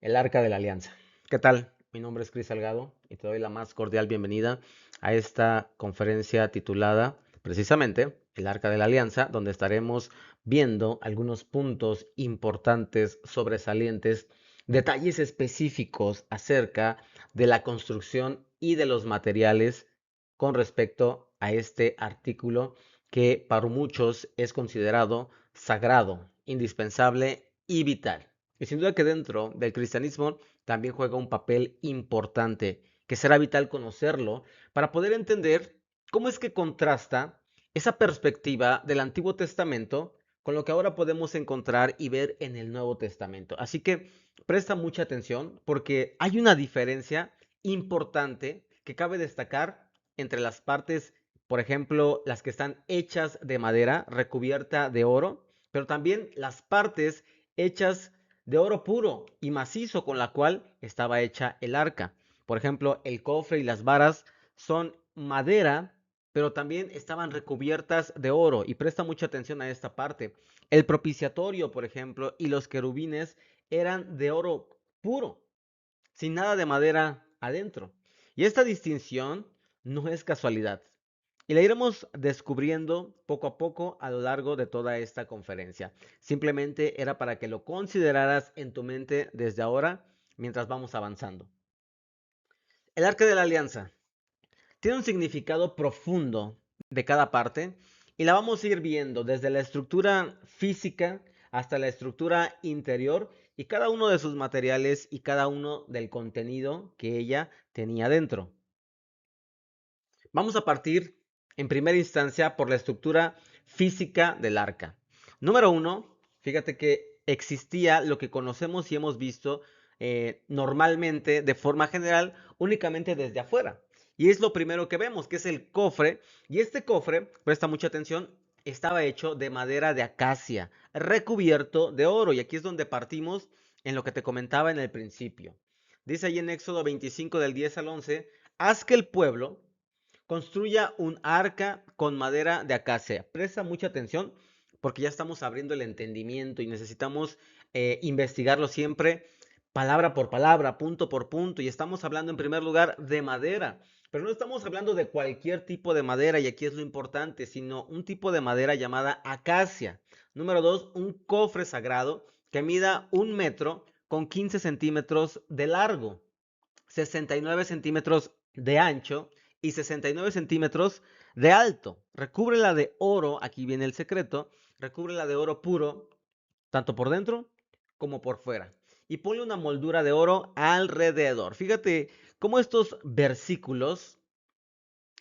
El Arca de la Alianza. ¿Qué tal? Mi nombre es Cris Salgado y te doy la más cordial bienvenida a esta conferencia titulada precisamente El Arca de la Alianza, donde estaremos viendo algunos puntos importantes, sobresalientes, detalles específicos acerca de la construcción y de los materiales con respecto a este artículo que para muchos es considerado sagrado, indispensable y vital. Y sin duda que dentro del cristianismo también juega un papel importante, que será vital conocerlo para poder entender cómo es que contrasta esa perspectiva del Antiguo Testamento con lo que ahora podemos encontrar y ver en el Nuevo Testamento. Así que presta mucha atención porque hay una diferencia importante que cabe destacar entre las partes, por ejemplo, las que están hechas de madera recubierta de oro, pero también las partes hechas de oro puro y macizo con la cual estaba hecha el arca. Por ejemplo, el cofre y las varas son madera, pero también estaban recubiertas de oro. Y presta mucha atención a esta parte. El propiciatorio, por ejemplo, y los querubines eran de oro puro, sin nada de madera adentro. Y esta distinción no es casualidad. Y la iremos descubriendo poco a poco a lo largo de toda esta conferencia. Simplemente era para que lo consideraras en tu mente desde ahora mientras vamos avanzando. El Arca de la Alianza tiene un significado profundo de cada parte y la vamos a ir viendo desde la estructura física hasta la estructura interior y cada uno de sus materiales y cada uno del contenido que ella tenía dentro. Vamos a partir en primera instancia por la estructura física del arca. Número uno, fíjate que existía lo que conocemos y hemos visto normalmente de forma general únicamente desde afuera. Y es lo primero que vemos, que es el cofre. Y este cofre, presta mucha atención, estaba hecho de madera de acacia, recubierto de oro. Y aquí es donde partimos en lo que te comentaba en el principio. Dice ahí en Éxodo 25 del 10 al 11, haz que el pueblo construya un arca con madera de acacia. Presta mucha atención porque ya estamos abriendo el entendimiento y necesitamos investigarlo siempre palabra por palabra, punto por punto. Y estamos hablando en primer lugar de madera. Pero no estamos hablando de cualquier tipo de madera, y aquí es lo importante, sino un tipo de madera llamada acacia. Número dos, un cofre sagrado que mida 1 metro con 15 centímetros de largo, 69 centímetros de ancho y 69 centímetros de alto. Recúbrela de oro, aquí viene el secreto, recúbrela de oro puro, tanto por dentro como por fuera. Y ponle una moldura de oro alrededor. Fíjate cómo estos versículos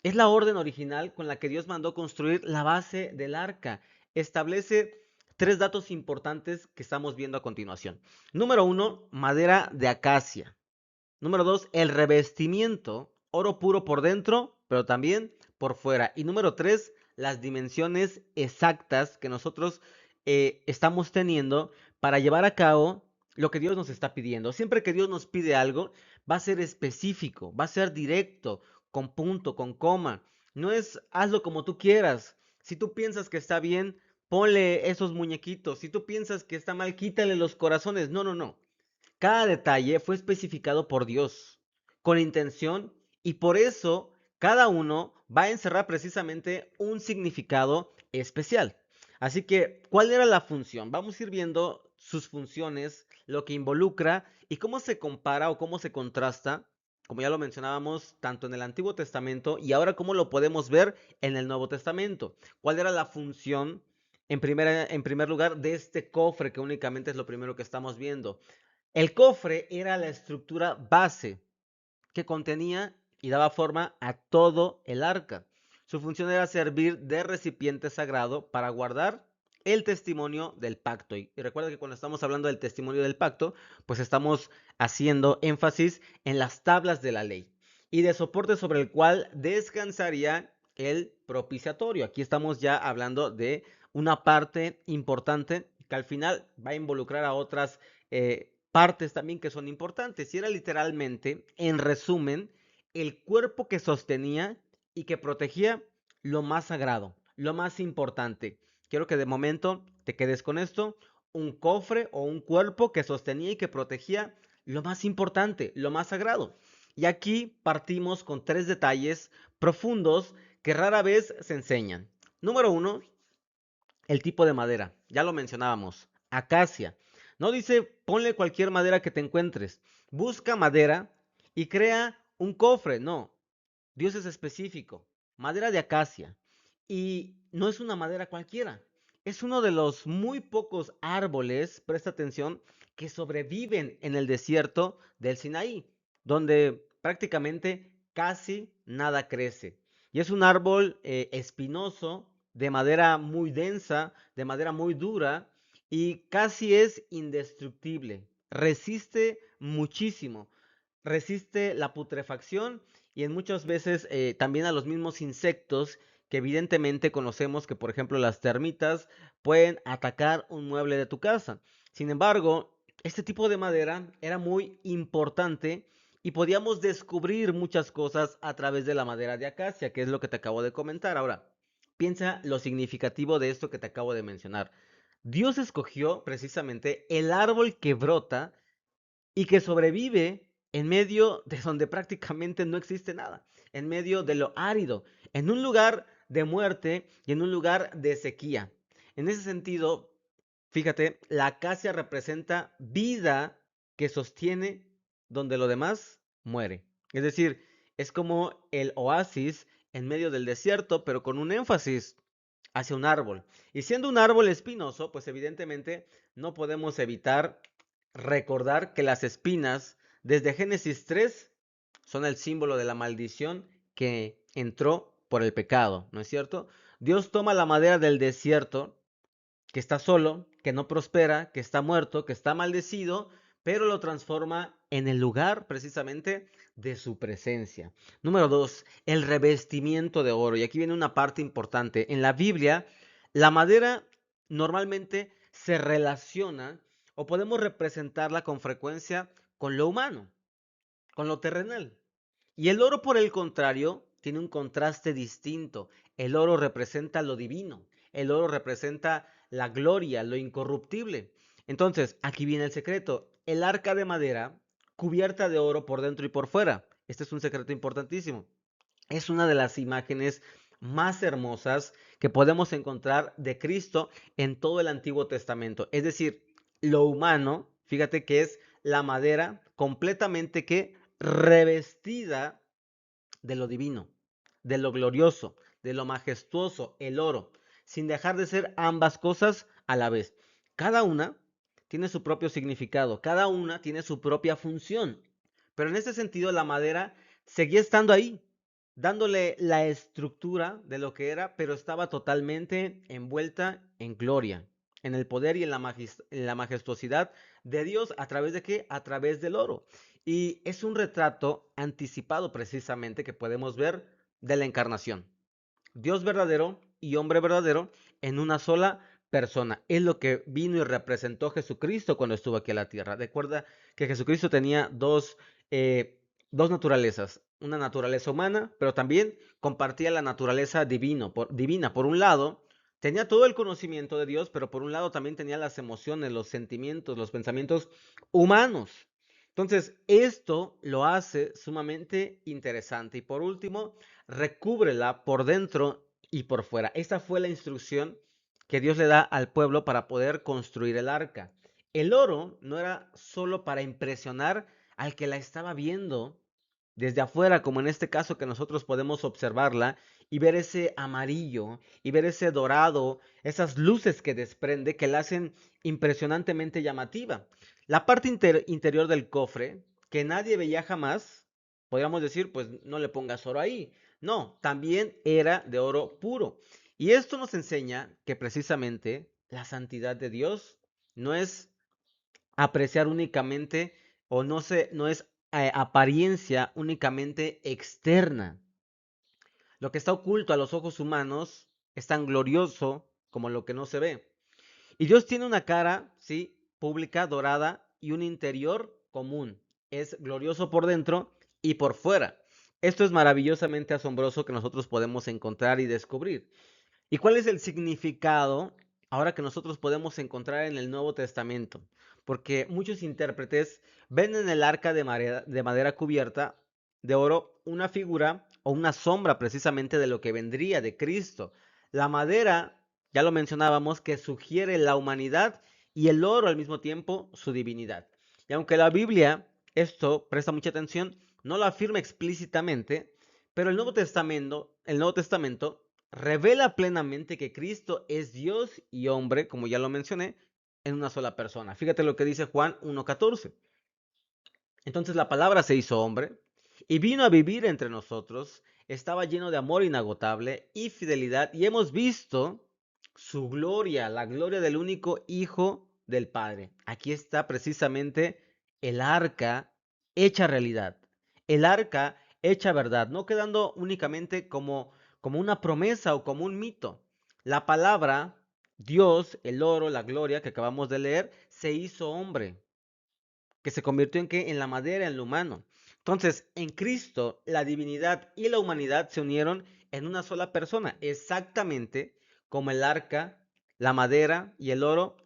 es la orden original con la que Dios mandó construir la base del arca. Establece tres datos importantes que estamos viendo a continuación. Número uno, madera de acacia. Número dos, el revestimiento, oro puro por dentro, pero también por fuera. Y número tres, las dimensiones exactas que nosotros estamos teniendo para llevar a cabo lo que Dios nos está pidiendo. Siempre que Dios nos pide algo, va a ser específico, va a ser directo, con punto, con coma. No es hazlo como tú quieras. Si tú piensas que está bien, ponle esos muñequitos. Si tú piensas que está mal, quítale los corazones. No, no, no. Cada detalle fue especificado por Dios con intención y por eso cada uno va a encerrar precisamente un significado especial. Así que, ¿cuál era la función? Vamos a ir viendo sus funciones, lo que involucra y cómo se compara o cómo se contrasta, como ya lo mencionábamos, tanto en el Antiguo Testamento y ahora cómo lo podemos ver en el Nuevo Testamento. ¿Cuál era la función en primer lugar de este cofre que únicamente es lo primero que estamos viendo? El cofre era la estructura base que contenía y daba forma a todo el arca. Su función era servir de recipiente sagrado para guardar el testimonio del pacto. Y recuerda que cuando estamos hablando del testimonio del pacto, pues estamos haciendo énfasis en las tablas de la ley y de soporte sobre el cual descansaría el propiciatorio. Aquí estamos ya hablando de una parte importante que al final va a involucrar a otras partes también que son importantes. Y era literalmente, en resumen, el cuerpo que sostenía y que protegía lo más sagrado, lo más importante. Quiero que de momento te quedes con esto. Un cofre o un cuerpo que sostenía y que protegía lo más importante, lo más sagrado. Y aquí partimos con 3 detalles profundos que rara vez se enseñan. Número 1, el tipo de madera. Ya lo mencionábamos, acacia. No dice ponle cualquier madera que te encuentres. Busca madera y crea un cofre. No, Dios es específico. Madera de acacia. Y no es una madera cualquiera. Es uno de los muy pocos árboles, presta atención, que sobreviven en el desierto del Sinaí, donde prácticamente casi nada crece. Y es un árbol espinoso, de madera muy densa, de madera muy dura, y casi es indestructible. Resiste muchísimo, resiste la putrefacción y en muchas veces también a los mismos insectos que evidentemente conocemos que, por ejemplo, las termitas pueden atacar un mueble de tu casa. Sin embargo, este tipo de madera era muy importante y podíamos descubrir muchas cosas a través de la madera de acacia, que es lo que te acabo de comentar. Ahora, piensa lo significativo de esto que te acabo de mencionar. Dios escogió precisamente el árbol que brota y que sobrevive en medio de donde prácticamente no existe nada, en medio de lo árido, en un lugar de muerte y en un lugar de sequía. En ese sentido, fíjate, la acacia representa vida que sostiene donde lo demás muere. Es decir, es como el oasis en medio del desierto, pero con un énfasis hacia un árbol. Y siendo un árbol espinoso, pues evidentemente no podemos evitar recordar que las espinas desde Génesis 3 son el símbolo de la maldición que entró por el pecado, ¿no es cierto? Dios toma la madera del desierto, que está solo, que no prospera, que está muerto, que está maldecido, pero lo transforma en el lugar precisamente de su presencia. Número 2, el revestimiento de oro. Y aquí viene una parte importante. En la Biblia, la madera normalmente se relaciona o podemos representarla con frecuencia con lo humano, con lo terrenal. Y el oro, por el contrario, tiene un contraste distinto. El oro representa lo divino. El oro representa la gloria, lo incorruptible. Entonces, aquí viene el secreto. El arca de madera, cubierta de oro por dentro y por fuera. Este es un secreto importantísimo. Es una de las imágenes más hermosas que podemos encontrar de Cristo en todo el Antiguo Testamento. Es decir, lo humano, fíjate que es la madera completamente que revestida de lo divino, de lo glorioso, de lo majestuoso, el oro, sin dejar de ser ambas cosas a la vez. Cada una tiene su propio significado, cada una tiene su propia función, pero en este sentido la madera seguía estando ahí, dándole la estructura de lo que era, pero estaba totalmente envuelta en gloria, en el poder y en la majestuosidad de Dios. ¿A través de qué? A través del oro. Y es un retrato anticipado precisamente que podemos ver de la encarnación. Dios verdadero y hombre verdadero en una sola persona. Es lo que vino y representó Jesucristo cuando estuvo aquí en la tierra. Recuerda que Jesucristo tenía dos naturalezas. Una naturaleza humana, pero también compartía la naturaleza divina. Por un lado, tenía todo el conocimiento de Dios, pero por un lado también tenía las emociones, los sentimientos, los pensamientos humanos. Entonces, esto lo hace sumamente interesante. Y por último, recúbrela por dentro y por fuera. Esta fue la instrucción que Dios le da al pueblo para poder construir el arca. El oro no era solo para impresionar al que la estaba viendo desde afuera, como en este caso que nosotros podemos observarla y ver ese amarillo y ver ese dorado, esas luces que desprende que la hacen impresionantemente llamativa. La parte interior del cofre, que nadie veía jamás, podríamos decir, pues no le pongas oro ahí. No, también era de oro puro. Y esto nos enseña que precisamente la santidad de Dios no es apreciar únicamente o no es apariencia únicamente externa. Lo que está oculto a los ojos humanos es tan glorioso como lo que no se ve. Y Dios tiene una cara, sí, pública, dorada y un interior común. Es glorioso por dentro y por fuera. Esto es maravillosamente asombroso que nosotros podemos encontrar y descubrir. ¿Y cuál es el significado ahora que nosotros podemos encontrar en el Nuevo Testamento, porque muchos intérpretes ven en el arca de madera cubierta de oro una figura o una sombra precisamente de lo que vendría de Cristo. La madera, ya lo mencionábamos, que sugiere la humanidad y el oro al mismo tiempo su divinidad. Y aunque la Biblia, esto presta mucha atención, no lo afirma explícitamente, pero el Nuevo Testamento revela plenamente que Cristo es Dios y hombre, como ya lo mencioné, en una sola persona. Fíjate lo que dice Juan 1:14. Entonces la palabra se hizo hombre y vino a vivir entre nosotros, estaba lleno de amor inagotable y fidelidad, y hemos visto su gloria, la gloria del único Hijo del Padre. Aquí está precisamente el arca hecha realidad, el arca hecha verdad, no quedando únicamente como una promesa o como un mito. La palabra, Dios, el oro, la gloria que acabamos de leer, se hizo hombre, que se convirtió en qué? En la madera, en lo humano. Entonces, en Cristo, la divinidad y la humanidad se unieron en una sola persona, exactamente como el arca, la madera y el oro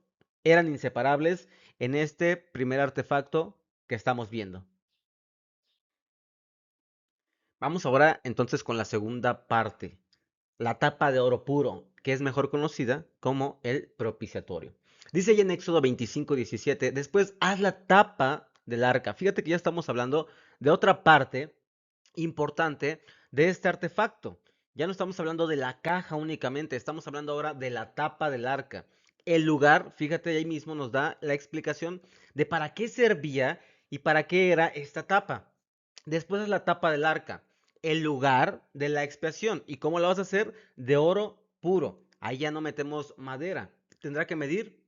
eran inseparables en este primer artefacto que estamos viendo. Vamos ahora entonces con la segunda parte, la tapa de oro puro, que es mejor conocida como el propiciatorio. Dice ahí en Éxodo 25:17, después haz la tapa del arca. Fíjate que ya estamos hablando de otra parte importante de este artefacto. Ya no estamos hablando de la caja únicamente, estamos hablando ahora de la tapa del arca. El lugar, fíjate, ahí mismo nos da la explicación de para qué servía y para qué era esta tapa. Después es la tapa del arca, el lugar de la expiación. ¿Y cómo lo vas a hacer? De oro puro. Ahí ya no metemos madera. Tendrá que medir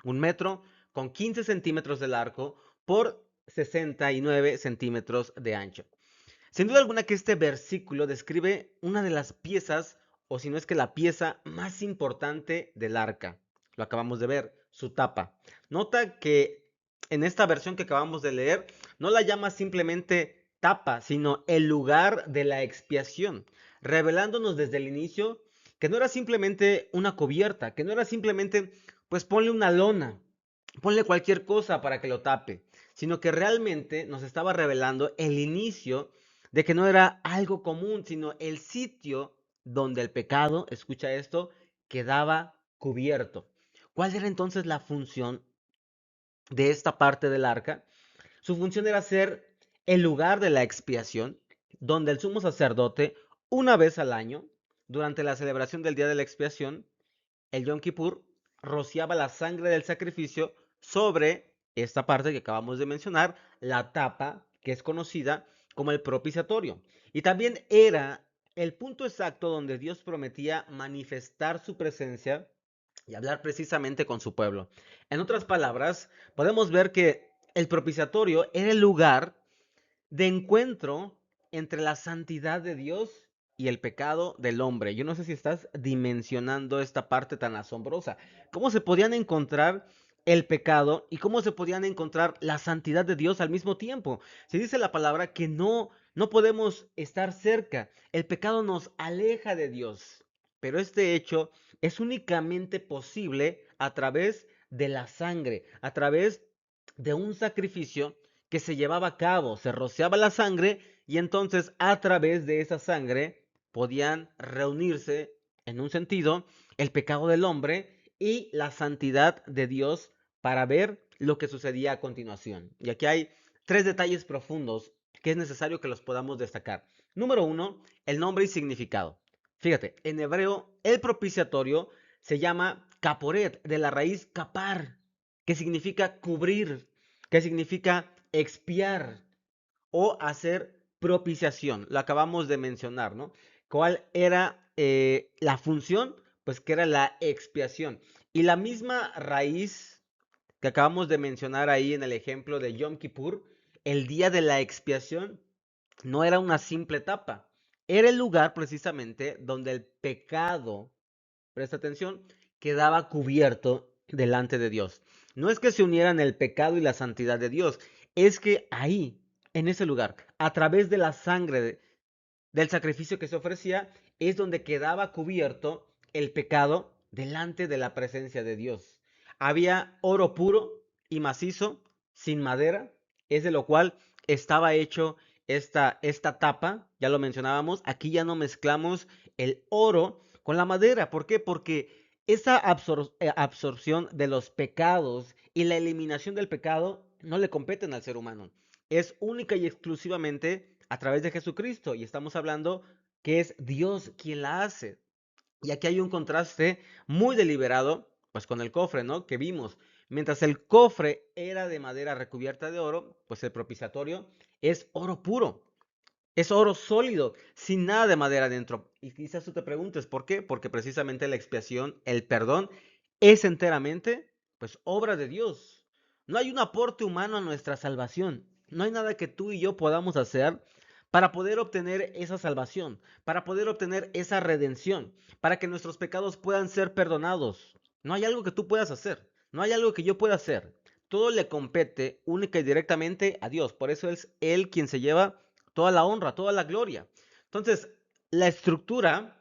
1 metro con 15 centímetros de largo por 69 centímetros de ancho. Sin duda alguna que este versículo describe una de las piezas, o si no es que la pieza más importante del arca. Lo acabamos de ver, su tapa. Nota que en esta versión que acabamos de leer, no la llama simplemente tapa, sino el lugar de la expiación, revelándonos desde el inicio que no era simplemente una cubierta, que no era simplemente, pues ponle una lona, ponle cualquier cosa para que lo tape, sino que realmente nos estaba revelando el inicio de que no era algo común, sino el sitio donde el pecado, escucha esto, quedaba cubierto. ¿Cuál era entonces la función de esta parte del arca? Su función era ser el lugar de la expiación, donde el sumo sacerdote, una vez al año, durante la celebración del día de la expiación, el Yom Kippur, rociaba la sangre del sacrificio sobre esta parte que acabamos de mencionar, la tapa, que es conocida como el propiciatorio. Y también era el punto exacto donde Dios prometía manifestar su presencia y hablar precisamente con su pueblo. En otras palabras, podemos ver que el propiciatorio era el lugar de encuentro entre la santidad de Dios y el pecado del hombre. Yo no sé si estás dimensionando esta parte tan asombrosa. ¿Cómo se podían encontrar el pecado y cómo se podían encontrar la santidad de Dios al mismo tiempo? Se dice la palabra que no podemos estar cerca. El pecado nos aleja de Dios. Pero este hecho es únicamente posible a través de la sangre, a través de un sacrificio que se llevaba a cabo, se rociaba la sangre y entonces a través de esa sangre podían reunirse en un sentido el pecado del hombre y la santidad de Dios para ver lo que sucedía a continuación. Y aquí hay 3 detalles profundos que es necesario que los podamos destacar. Número 1, el nombre y significado. Fíjate, en hebreo el propiciatorio se llama caporet, de la raíz capar, que significa cubrir, que significa expiar o hacer propiciación. Lo acabamos de mencionar, ¿no? ¿Cuál era la función? Pues que era la expiación. Y la misma raíz que acabamos de mencionar ahí en el ejemplo de Yom Kippur, el día de la expiación no era una simple etapa, era el lugar precisamente donde el pecado, presta atención, quedaba cubierto delante de Dios. No es que se unieran el pecado y la santidad de Dios, es que ahí, en ese lugar, a través de la sangre del sacrificio que se ofrecía, es donde quedaba cubierto el pecado delante de la presencia de Dios. Había oro puro y macizo, sin madera, es de lo cual estaba hecho esta tapa, ya lo mencionábamos, aquí ya no mezclamos el oro con la madera. ¿Por qué? Porque esa absorción de los pecados y la eliminación del pecado no le competen al ser humano. Es única y exclusivamente a través de Jesucristo. Y estamos hablando que es Dios quien la hace. Y aquí hay un contraste muy deliberado, pues con el cofre, ¿no? Que vimos. Mientras el cofre era de madera recubierta de oro, pues el propiciatorio es oro puro. Es oro sólido, sin nada de madera dentro. Y quizás tú te preguntes, ¿por qué? Porque precisamente la expiación, el perdón, es enteramente, pues, obra de Dios. No hay un aporte humano a nuestra salvación. No hay nada que tú y yo podamos hacer para poder obtener esa salvación, para poder obtener esa redención, para que nuestros pecados puedan ser perdonados. No hay algo que tú puedas hacer. No hay algo que yo pueda hacer. Todo le compete única y directamente a Dios. Por eso es Él quien se lleva toda la honra, toda la gloria. Entonces, la estructura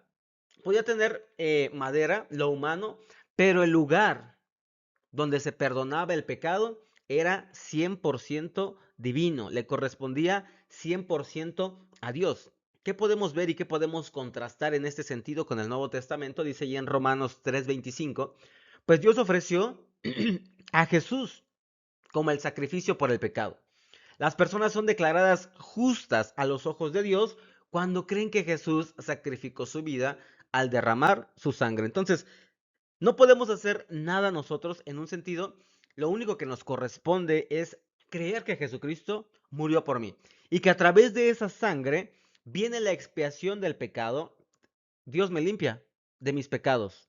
podía tener madera, lo humano, pero el lugar donde se perdonaba el pecado era 100% divino, le correspondía 100% a Dios. ¿Qué podemos ver y qué podemos contrastar en este sentido con el Nuevo Testamento? Dice ya en Romanos 3:25, pues Dios ofreció a Jesús como el sacrificio por el pecado. Las personas son declaradas justas a los ojos de Dios cuando creen que Jesús sacrificó su vida al derramar su sangre. Entonces, no podemos hacer nada nosotros en un sentido. Lo único que nos corresponde es creer que Jesucristo murió por mí y que a través de esa sangre viene la expiación del pecado. Dios me limpia de mis pecados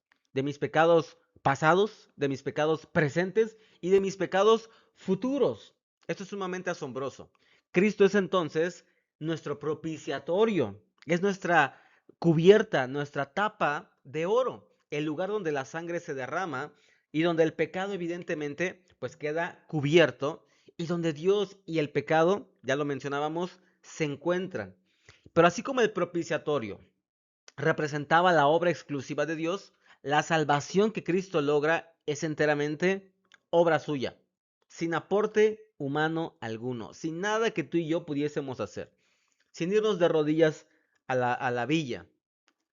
pasados, de mis pecados presentes y de mis pecados futuros. Esto es sumamente asombroso. Cristo es entonces nuestro propiciatorio, es nuestra cubierta, nuestra tapa de oro, el lugar donde la sangre se derrama y donde el pecado evidentemente pues queda cubierto y donde Dios y el pecado, ya lo mencionábamos, se encuentran. Pero así como el propiciatorio representaba la obra exclusiva de Dios, la salvación que Cristo logra es enteramente obra suya, sin aporte humano alguno, sin nada que tú y yo pudiésemos hacer, sin irnos de rodillas a la villa,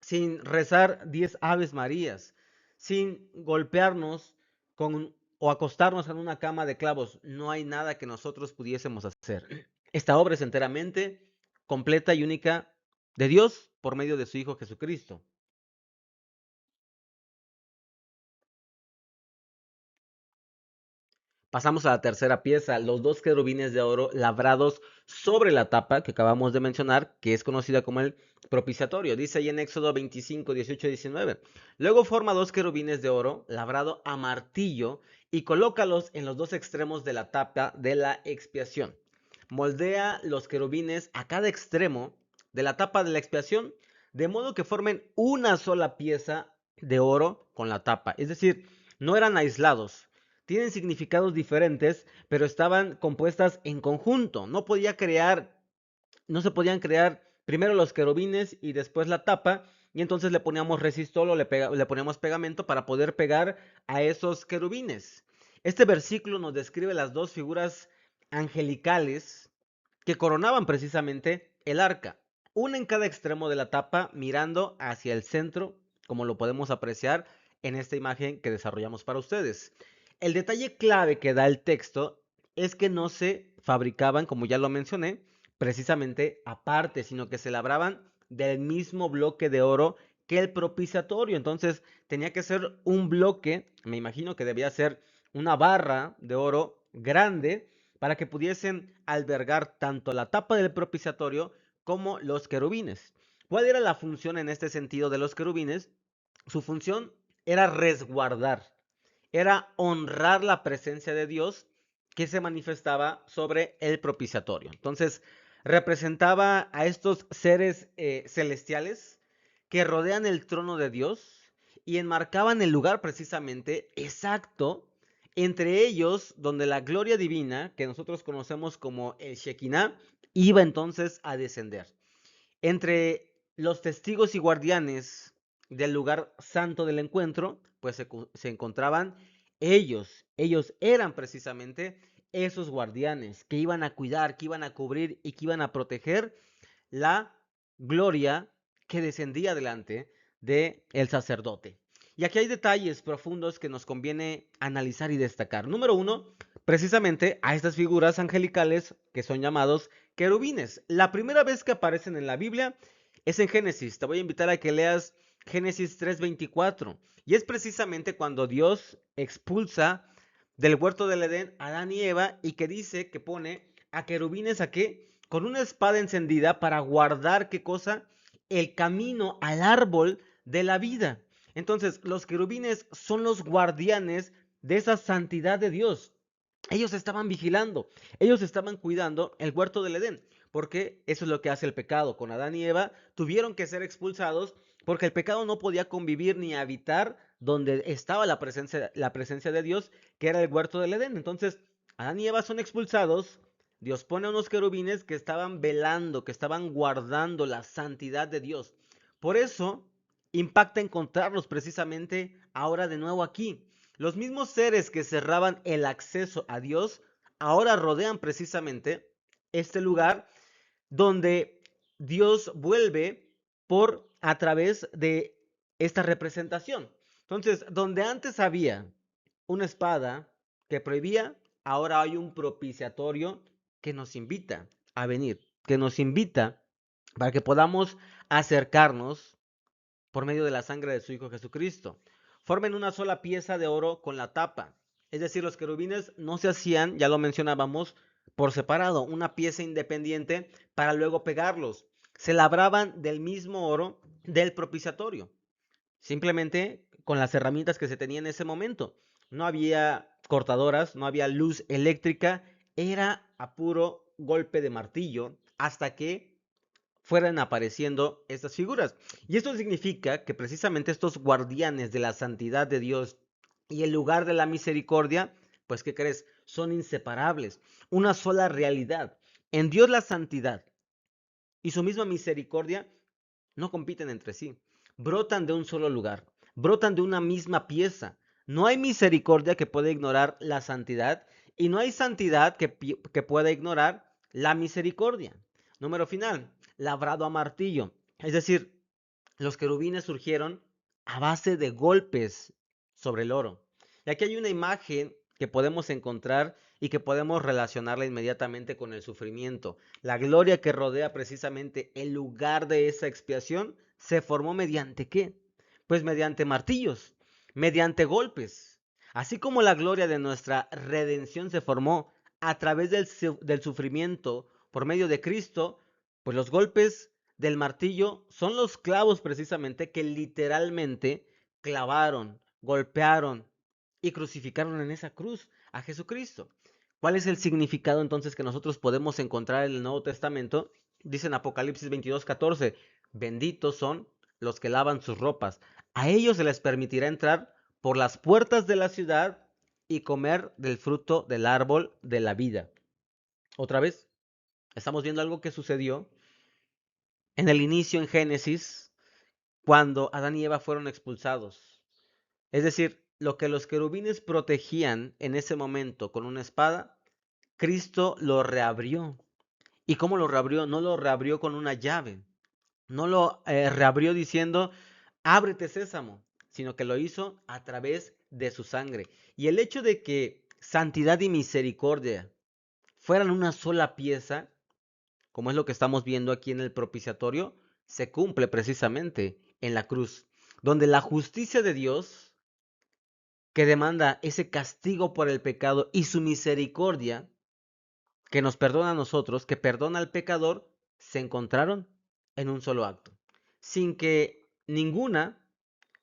sin rezar 10 Aves Marías, sin golpearnos o acostarnos en una cama de clavos. No hay nada que nosotros pudiésemos hacer. Esta obra es enteramente completa y única de Dios por medio de su Hijo Jesucristo. Pasamos a la tercera pieza, los dos querubines de oro labrados sobre la tapa que acabamos de mencionar, que es conocida como el propiciatorio. Dice ahí en Éxodo 25, 18 y 19. Luego forma dos querubines de oro labrado a martillo y colócalos en los dos extremos de la tapa de la expiación. Moldea los querubines a cada extremo de la tapa de la expiación, de modo que formen una sola pieza de oro con la tapa. Es decir, no eran aislados, tienen significados diferentes, pero estaban compuestas en conjunto. No se podían crear primero los querubines y después la tapa, y entonces le poníamos resistol o le poníamos pegamento para poder pegar a esos querubines. Este versículo nos describe las dos figuras angelicales que coronaban precisamente el arca, una en cada extremo de la tapa mirando hacia el centro, como lo podemos apreciar en esta imagen que desarrollamos para ustedes. El detalle clave que da el texto es que no se fabricaban, como ya lo mencioné, precisamente aparte, sino que se labraban del mismo bloque de oro que el propiciatorio. Entonces tenía que ser un bloque, me imagino que debía ser una barra de oro grande para que pudiesen albergar tanto la tapa del propiciatorio como los querubines. ¿Cuál era la función en este sentido de los querubines? Su función era resguardar, era honrar la presencia de Dios que se manifestaba sobre el propiciatorio. Entonces, representaba a estos seres celestiales que rodean el trono de Dios y enmarcaban el lugar precisamente exacto entre ellos donde la gloria divina, que nosotros conocemos como el Shekinah, iba entonces a descender. Entre los testigos y guardianes del lugar santo del encuentro, pues se encontraban ellos. Ellos eran precisamente esos guardianes que iban a cuidar, que iban a cubrir y que iban a proteger la gloria que descendía delante del sacerdote. Y aquí hay detalles profundos que nos conviene analizar y destacar. Número uno, precisamente a estas figuras angelicales que son llamados querubines. La primera vez que aparecen en la Biblia es en Génesis. Te voy a invitar a que leas Génesis 3:24. Y es precisamente cuando Dios expulsa del huerto del Edén a Adán y Eva y que dice que pone a querubines a qué? Con una espada encendida para guardar qué cosa? El camino al árbol de la vida. Entonces, los querubines son los guardianes de esa santidad de Dios. Ellos estaban vigilando, ellos estaban cuidando el huerto del Edén, porque eso es lo que hace el pecado. Con Adán y Eva tuvieron que ser expulsados porque el pecado no podía convivir ni habitar donde estaba la presencia de Dios, que era el huerto del Edén. Entonces, Adán y Eva son expulsados. Dios pone a unos querubines que estaban velando, que estaban guardando la santidad de Dios. Por eso impacta encontrarlos precisamente ahora de nuevo aquí. Los mismos seres que cerraban el acceso a Dios ahora rodean precisamente este lugar donde Dios vuelve por a través de esta representación. Entonces, donde antes había una espada que prohibía, ahora hay un propiciatorio que nos invita a venir, que nos invita para que podamos acercarnos por medio de la sangre de su Hijo Jesucristo. Formen una sola pieza de oro con la tapa. Es decir, los querubines no se hacían, ya lo mencionábamos, por separado, una pieza independiente para luego pegarlos. Se labraban del mismo oro del propiciatorio, simplemente con las herramientas que se tenía en ese momento. No había cortadoras, no había luz eléctrica, era a puro golpe de martillo hasta que fueran apareciendo estas figuras. Y esto significa que precisamente estos guardianes de la santidad de Dios y el lugar de la misericordia, pues ¿qué crees? Son inseparables, una sola realidad. En Dios la santidad y su misma misericordia no compiten entre sí, brotan de un solo lugar, brotan de una misma pieza. No hay misericordia que pueda ignorar la santidad y no hay santidad que pueda ignorar la misericordia. Número final, labrado a martillo. Es decir, los querubines surgieron a base de golpes sobre el oro. Y aquí hay una imagen que podemos encontrar y que podemos relacionarla inmediatamente con el sufrimiento. La gloria que rodea precisamente el lugar de esa expiación se formó mediante ¿qué? Pues mediante martillos, mediante golpes. Así como la gloria de nuestra redención se formó a través del sufrimiento por medio de Cristo, pues los golpes del martillo son los clavos precisamente que literalmente clavaron, golpearon y crucificaron en esa cruz a Jesucristo. ¿Cuál es el significado entonces que nosotros podemos encontrar en el Nuevo Testamento? Dice en Apocalipsis 22:14, benditos son los que lavan sus ropas. A ellos se les permitirá entrar por las puertas de la ciudad y comer del fruto del árbol de la vida. Otra vez, estamos viendo algo que sucedió en el inicio en Génesis, cuando Adán y Eva fueron expulsados. Es decir, lo que los querubines protegían en ese momento con una espada, Cristo lo reabrió. ¿Y cómo lo reabrió? No lo reabrió con una llave, no lo reabrió diciendo, ábrete sésamo, sino que lo hizo a través de su sangre. Y el hecho de que santidad y misericordia fueran una sola pieza, como es lo que estamos viendo aquí en el propiciatorio, se cumple precisamente en la cruz, donde la justicia de Dios, que demanda ese castigo por el pecado, y su misericordia, que nos perdona a nosotros, que perdona al pecador, se encontraron en un solo acto, sin que ninguna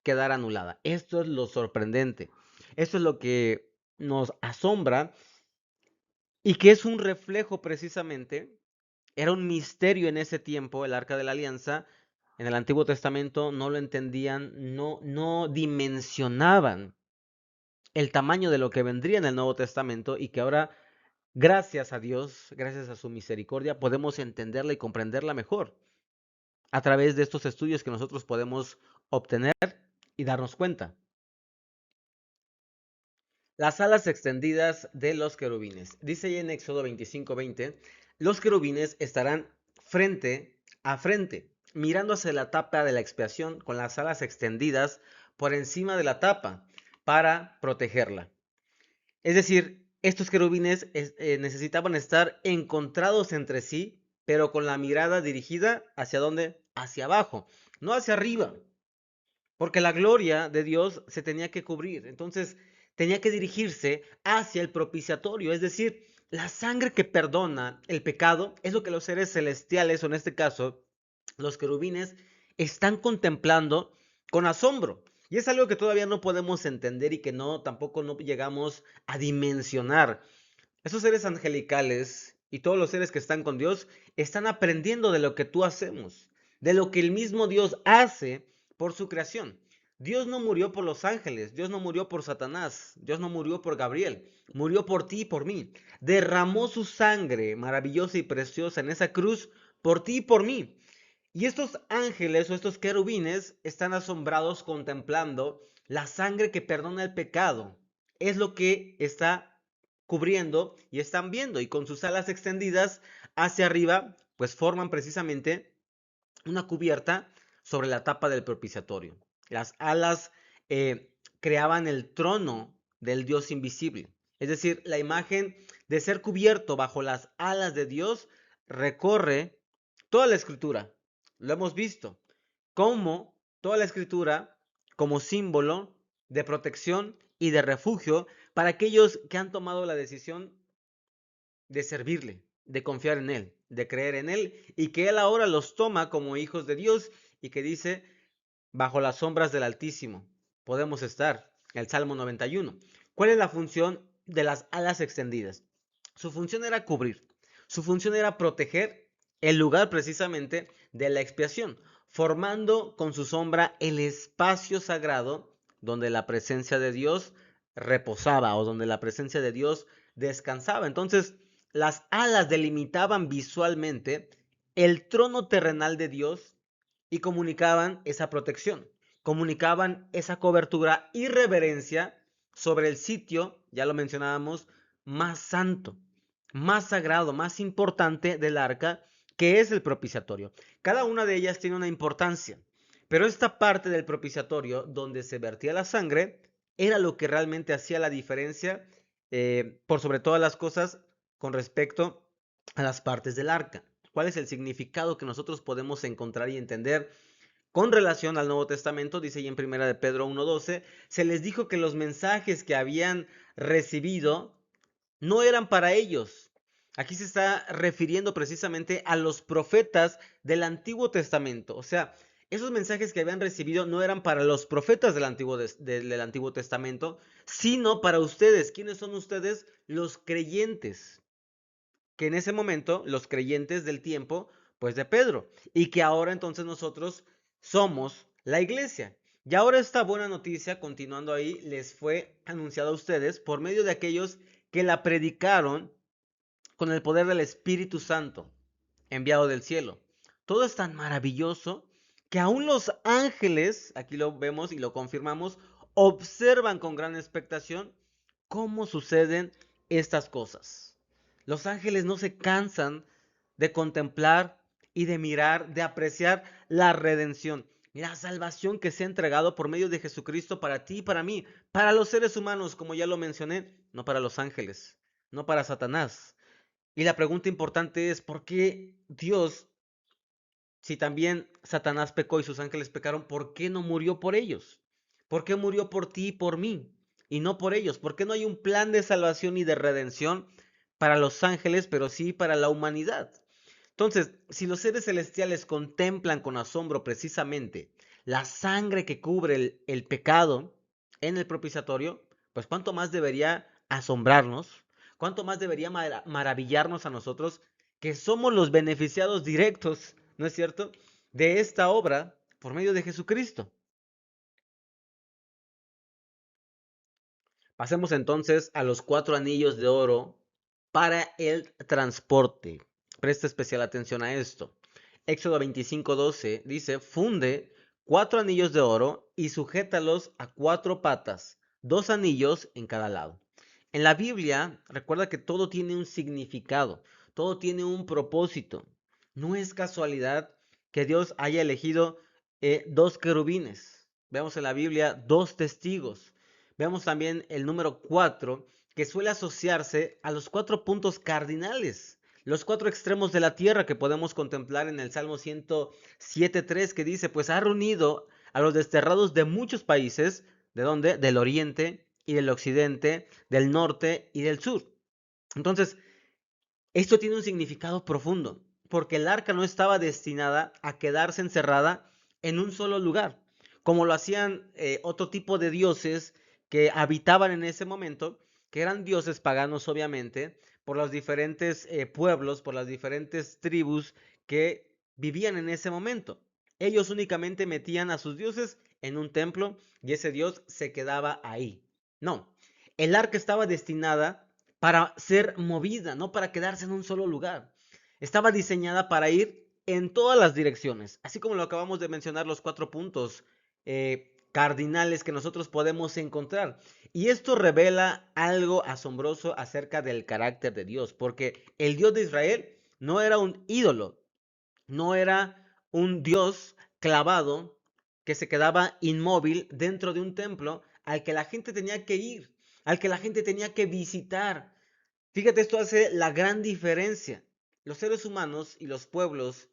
quedara anulada. Esto es lo sorprendente. Esto es lo que nos asombra y que es un reflejo precisamente. Era un misterio en ese tiempo el Arca de la Alianza. En el Antiguo Testamento no lo entendían, no dimensionaban el tamaño de lo que vendría en el Nuevo Testamento y que ahora, gracias a Dios, gracias a su misericordia, podemos entenderla y comprenderla mejor a través de estos estudios que nosotros podemos obtener y darnos cuenta. Las alas extendidas de los querubines. Dice ahí en Éxodo 25:20, los querubines estarán frente a frente, mirando hacia la tapa de la expiación con las alas extendidas por encima de la tapa para protegerla. Es decir, estos querubines necesitaban estar encontrados entre sí, pero con la mirada dirigida ¿hacia dónde? Hacia abajo, no hacia arriba, porque la gloria de Dios se tenía que cubrir. Entonces, tenía que dirigirse hacia el propiciatorio, es decir, la sangre que perdona el pecado es lo que los seres celestiales, o en este caso, los querubines, están contemplando con asombro. Y es algo que todavía no podemos entender y que tampoco no llegamos a dimensionar. Esos seres angelicales y todos los seres que están con Dios están aprendiendo de lo que tú hacemos, de lo que el mismo Dios hace por su creación. Dios no murió por los ángeles, Dios no murió por Satanás, Dios no murió por Gabriel, murió por ti y por mí. Derramó su sangre maravillosa y preciosa en esa cruz por ti y por mí. Y estos ángeles o estos querubines están asombrados contemplando la sangre que perdona el pecado. Es lo que está cubriendo y están viendo. Y con sus alas extendidas hacia arriba, pues forman precisamente una cubierta sobre la tapa del propiciatorio. Las alas creaban el trono del Dios invisible. Es decir, la imagen de ser cubierto bajo las alas de Dios recorre toda la escritura. Lo hemos visto. Como toda la escritura, como símbolo de protección y de refugio para aquellos que han tomado la decisión de servirle, de confiar en Él, de creer en Él, y que Él ahora los toma como hijos de Dios y que dice, bajo las sombras del Altísimo podemos estar. El Salmo 91. ¿Cuál es la función de las alas extendidas? Su función era cubrir, su función era proteger el lugar precisamente de la expiación, formando con su sombra el espacio sagrado donde la presencia de Dios reposaba o donde la presencia de Dios descansaba. Entonces, las alas delimitaban visualmente el trono terrenal de Dios y comunicaban esa protección, comunicaban esa cobertura y reverencia sobre el sitio, ya lo mencionábamos, más santo, más sagrado, más importante del arca, que es el propiciatorio. Cada una de ellas tiene una importancia, pero esta parte del propiciatorio donde se vertía la sangre era lo que realmente hacía la diferencia, por sobre todas las cosas, con respecto a las partes del arca. ¿Cuál es el significado que nosotros podemos encontrar y entender con relación al Nuevo Testamento? Dice ahí en Primera de Pedro 1:12, se les dijo que los mensajes que habían recibido no eran para ellos. Aquí se está refiriendo precisamente a los profetas del Antiguo Testamento. O sea, esos mensajes que habían recibido no eran para los profetas del Antiguo Testamento, sino para ustedes. ¿Quiénes son ustedes? Los creyentes. Que en ese momento, los creyentes del tiempo, pues de Pedro. Y que ahora entonces nosotros somos la iglesia. Y ahora esta buena noticia, continuando ahí, les fue anunciada a ustedes por medio de aquellos que la predicaron con el poder del Espíritu Santo, enviado del cielo. Todo es tan maravilloso que aún los ángeles, aquí lo vemos y lo confirmamos, observan con gran expectación cómo suceden estas cosas. Los ángeles no se cansan de contemplar y de mirar, de apreciar la redención, la salvación que se ha entregado por medio de Jesucristo para ti y para mí, para los seres humanos, como ya lo mencioné, no para los ángeles, no para Satanás. Y la pregunta importante es, ¿por qué Dios, si también Satanás pecó y sus ángeles pecaron, por qué no murió por ellos? ¿Por qué murió por ti y por mí y no por ellos? ¿Por qué no hay un plan de salvación y de redención para los ángeles, pero sí para la humanidad? Entonces, si los seres celestiales contemplan con asombro precisamente la sangre que cubre el pecado en el propiciatorio, pues cuánto más debería asombrarnos, cuánto más debería maravillarnos a nosotros que somos los beneficiados directos, ¿no es cierto?, de esta obra por medio de Jesucristo. Pasemos entonces a los 4 anillos de oro para el transporte. Presta especial atención a esto. Éxodo 25:12 dice, funde 4 anillos de oro y sujétalos a 4 patas, 2 anillos en cada lado. En la Biblia, recuerda que todo tiene un significado, todo tiene un propósito. No es casualidad que Dios haya elegido 2 querubines. Vemos en la Biblia 2 testigos. Vemos también el número 4, que suele asociarse a los 4 puntos cardinales, los 4 extremos de la tierra que podemos contemplar en el Salmo 107.3, que dice, pues ha reunido a los desterrados de muchos países. ¿De dónde? Del oriente y del occidente, del norte y del sur. Entonces, esto tiene un significado profundo, porque el arca no estaba destinada a quedarse encerrada en un solo lugar, como lo hacían otro tipo de dioses que habitaban en ese momento, que eran dioses paganos obviamente, por los diferentes pueblos, por las diferentes tribus que vivían en ese momento. Ellos únicamente metían a sus dioses en un templo y ese dios se quedaba ahí. No, el arca estaba destinada para ser movida, no para quedarse en un solo lugar. Estaba diseñada para ir en todas las direcciones, así como lo acabamos de mencionar, los 4 puntos cardinales que nosotros podemos encontrar. Y esto revela algo asombroso acerca del carácter de Dios, porque el Dios de Israel no era un ídolo, no era un Dios clavado que se quedaba inmóvil dentro de un templo al que la gente tenía que ir, al que la gente tenía que visitar. Fíjate, esto hace la gran diferencia. Los seres humanos y los pueblos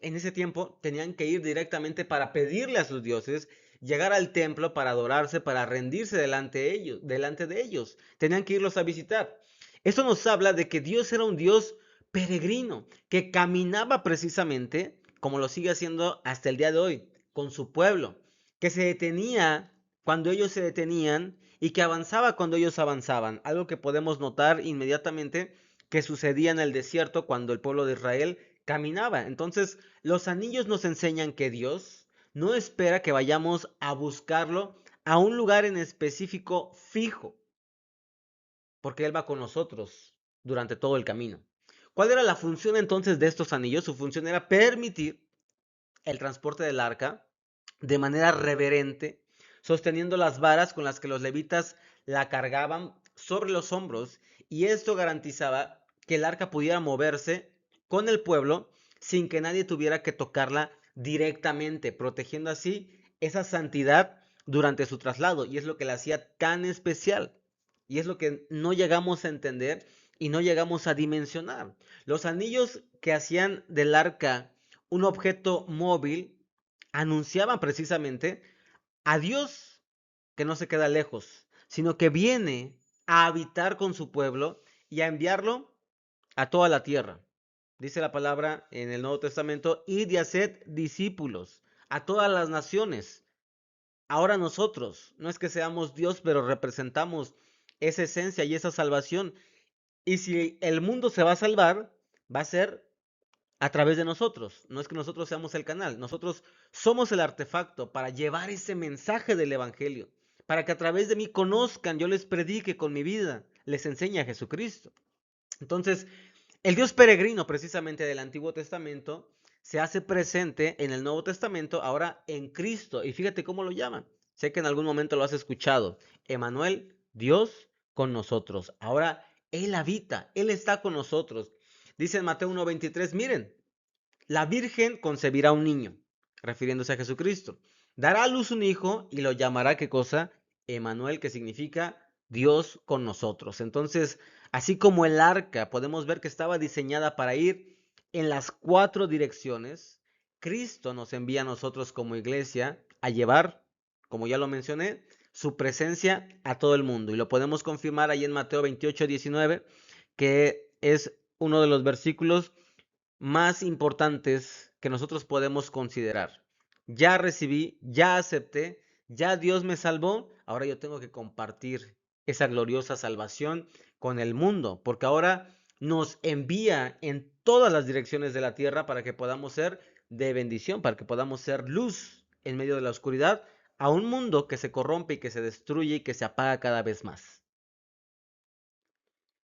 en ese tiempo tenían que ir directamente para pedirle a sus dioses, llegar al templo para adorarse, para rendirse delante de ellos. Tenían que irlos a visitar. Esto nos habla de que Dios era un Dios peregrino, que caminaba precisamente, como lo sigue haciendo hasta el día de hoy, con su pueblo, que se detenía cuando ellos se detenían y que avanzaba cuando ellos avanzaban. Algo que podemos notar inmediatamente que sucedía en el desierto cuando el pueblo de Israel caminaba. Entonces, los anillos nos enseñan que Dios no espera que vayamos a buscarlo a un lugar en específico fijo, porque Él va con nosotros durante todo el camino. ¿Cuál era la función entonces de estos anillos? Su función era permitir el transporte del arca de manera reverente, sosteniendo las varas con las que los levitas la cargaban sobre los hombros, y esto garantizaba que el arca pudiera moverse con el pueblo sin que nadie tuviera que tocarla directamente, protegiendo así esa santidad durante su traslado, y es lo que la hacía tan especial, y es lo que no llegamos a entender y no llegamos a dimensionar. Los anillos que hacían del arca un objeto móvil anunciaban precisamente a Dios, que no se queda lejos, sino que viene a habitar con su pueblo y a enviarlo a toda la tierra. Dice la palabra en el Nuevo Testamento, id y haced discípulos a todas las naciones. Ahora nosotros, no es que seamos Dios, pero representamos esa esencia y esa salvación. Y si el mundo se va a salvar, va a ser a través de nosotros. No es que nosotros seamos el canal, nosotros somos el artefacto para llevar ese mensaje del Evangelio, para que a través de mí conozcan, yo les predique con mi vida, les enseñe a Jesucristo. Entonces, el Dios peregrino precisamente del Antiguo Testamento se hace presente en el Nuevo Testamento, ahora en Cristo. Y fíjate cómo lo llaman. Sé que en algún momento lo has escuchado. Emmanuel, Dios con nosotros. Ahora Él habita, Él está con nosotros. Dice en Mateo 1:23, miren, la Virgen concebirá un niño, refiriéndose a Jesucristo. Dará a luz un hijo y lo llamará, ¿qué cosa? Emmanuel, que significa Dios con nosotros. Entonces, así como el arca, podemos ver que estaba diseñada para ir en las 4 direcciones. Cristo nos envía a nosotros como iglesia a llevar, como ya lo mencioné, su presencia a todo el mundo. Y lo podemos confirmar ahí en Mateo 28:19, que es uno de los versículos más importantes que nosotros podemos considerar. Ya recibí, ya acepté, ya Dios me salvó, ahora yo tengo que compartir esa gloriosa salvación con el mundo, porque ahora nos envía en todas las direcciones de la tierra para que podamos ser de bendición, para que podamos ser luz en medio de la oscuridad a un mundo que se corrompe y que se destruye y que se apaga cada vez más.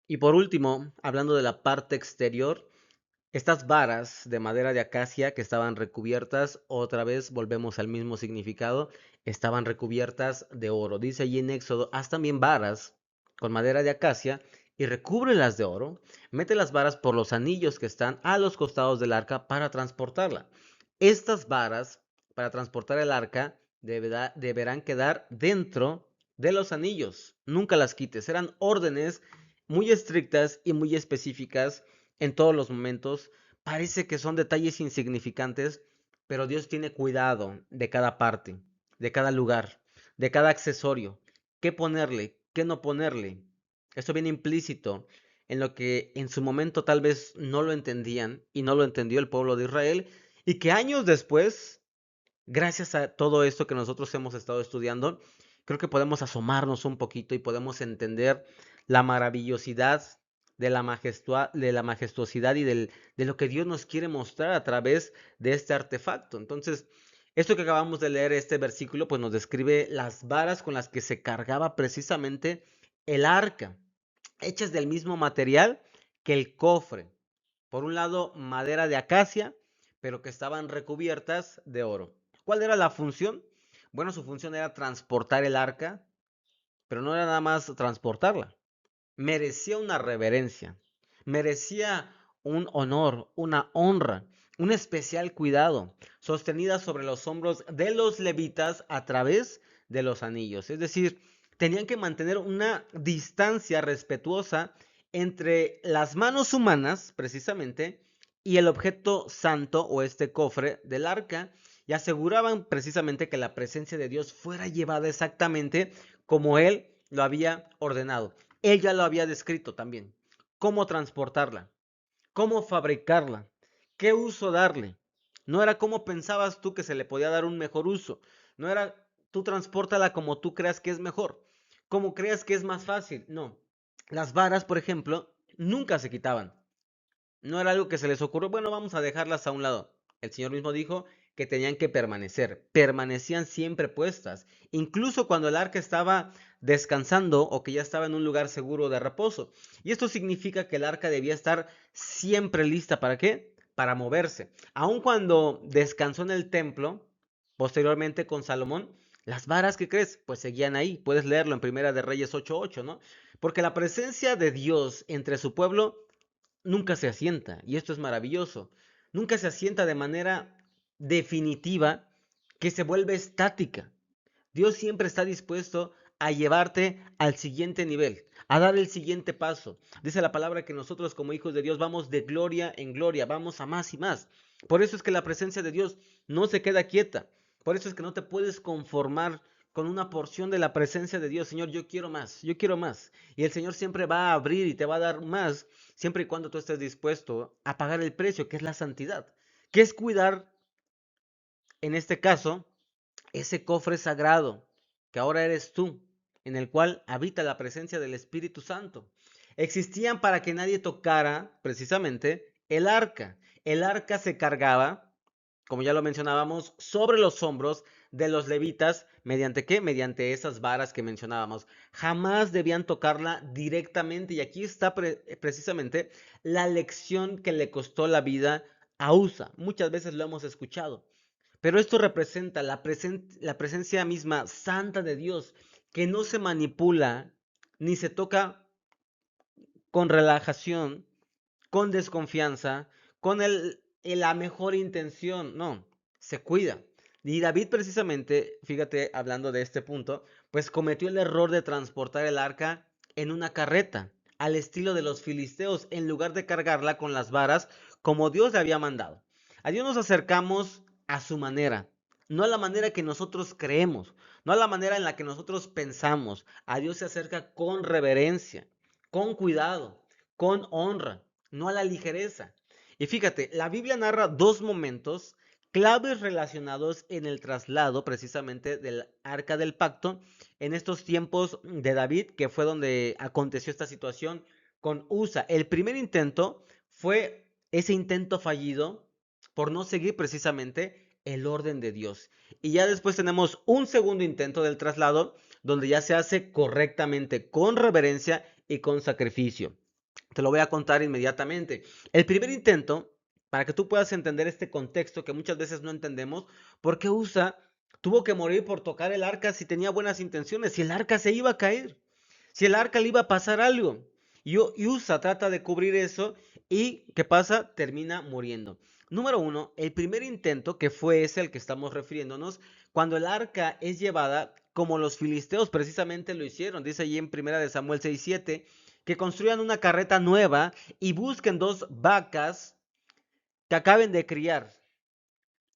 Y por último, hablando de la parte exterior, Estas varas de madera de acacia que estaban recubiertas, otra vez volvemos al mismo significado, estaban recubiertas de oro. Dice allí en Éxodo, haz también varas con madera de acacia y recúbrelas de oro. Mete las varas por los anillos que están a los costados del arca para transportarla. Estas varas para transportar el arca deberán quedar dentro de los anillos. Nunca las quites. Eran órdenes muy estrictas y muy específicas en todos los momentos. Parece que son detalles insignificantes, pero Dios tiene cuidado de cada parte, de cada lugar, de cada accesorio. ¿Qué ponerle? ¿Qué no ponerle? Esto viene implícito en lo que en su momento tal vez no lo entendían y no lo entendió el pueblo de Israel, y que años después, gracias a todo esto que nosotros hemos estado estudiando, creo que podemos asomarnos un poquito y podemos entender la maravillosidad de la majestuosidad y de lo que Dios nos quiere mostrar a través de este artefacto. Entonces, esto que acabamos de leer, este versículo, pues nos describe las varas con las que se cargaba precisamente el arca, hechas del mismo material que el cofre. Por un lado, madera de acacia, pero que estaban recubiertas de oro. ¿Cuál era la función? Bueno, su función era transportar el arca, pero no era nada más transportarla. Merecía una reverencia, merecía un honor, una honra, un especial cuidado, sostenida sobre los hombros de los levitas a través de los anillos. Es decir, tenían que mantener una distancia respetuosa entre las manos humanas, precisamente, y el objeto santo o este cofre del arca, y aseguraban precisamente que la presencia de Dios fuera llevada exactamente como Él lo había ordenado. Él ya lo había descrito también. Cómo transportarla, cómo fabricarla, qué uso darle. No era como pensabas tú que se le podía dar un mejor uso. No era tú transportala como tú creas que es mejor, como creas que es más fácil. No. Las varas, por ejemplo, nunca se quitaban. No era algo que se les ocurrió, bueno, vamos a dejarlas a un lado. El Señor mismo dijo que tenían que permanecer, permanecían siempre puestas, incluso cuando el arca estaba descansando o que ya estaba en un lugar seguro de reposo. Y esto significa que el arca debía estar siempre lista. ¿Para qué? Para moverse. Aun cuando descansó en el templo, posteriormente con Salomón, las varas, ¿qué crees? Pues seguían ahí. Puedes leerlo en Primera de Reyes 8:8, ¿no? Porque la presencia de Dios entre su pueblo nunca se asienta, y esto es maravilloso. Nunca se asienta de manera definitiva, que se vuelve estática. Dios siempre está dispuesto a llevarte al siguiente nivel, a dar el siguiente paso. Dice la palabra que nosotros como hijos de Dios vamos de gloria en gloria, vamos a más y más. Por eso es que la presencia de Dios no se queda quieta. Por eso es que no te puedes conformar con una porción de la presencia de Dios. Señor, yo quiero más, yo quiero más. Y el Señor siempre va a abrir y te va a dar más, siempre y cuando tú estés dispuesto a pagar el precio, que es la santidad, que es cuidar, en este caso, ese cofre sagrado que ahora eres tú, en el cual habita la presencia del Espíritu Santo. Existían para que nadie tocara precisamente el arca. El arca se cargaba, como ya lo mencionábamos, sobre los hombros de los levitas, ¿mediante qué? Mediante esas varas que mencionábamos. Jamás debían tocarla directamente, y aquí está precisamente la lección que le costó la vida a Usa. Muchas veces lo hemos escuchado. Pero esto representa la presencia misma santa de Dios, que no se manipula ni se toca con relajación, con desconfianza, con la mejor intención. No, se cuida. Y David precisamente, fíjate, hablando de este punto, pues cometió el error de transportar el arca en una carreta, al estilo de los filisteos, en lugar de cargarla con las varas como Dios le había mandado. A Dios nos acercamos a su manera, no a la manera que nosotros creemos, no a la manera en la que nosotros pensamos. A Dios se acerca con reverencia, con cuidado, con honra, no a la ligereza. Y fíjate, la Biblia narra dos momentos claves relacionados en el traslado precisamente del Arca del Pacto en estos tiempos de David, que fue donde aconteció esta situación con Usa. El primer intento fue ese intento fallido por no seguir precisamente el orden de Dios. Y ya después tenemos un segundo intento del traslado donde ya se hace correctamente, con reverencia y con sacrificio. Te lo voy a contar inmediatamente. El primer intento para que tú puedas entender este contexto que muchas veces no entendemos, ¿por qué Usa tuvo que morir por tocar el arca si tenía buenas intenciones? Si el arca se iba a caer, si el arca le iba a pasar algo. Y Usa trata de cubrir eso y ¿qué pasa? Termina muriendo. Número uno, el primer intento, que fue ese al que estamos refiriéndonos, cuando el arca es llevada, como los filisteos precisamente lo hicieron, dice allí en 1 Samuel 6:7, que construyan una carreta nueva y busquen 2 vacas que acaben de criar,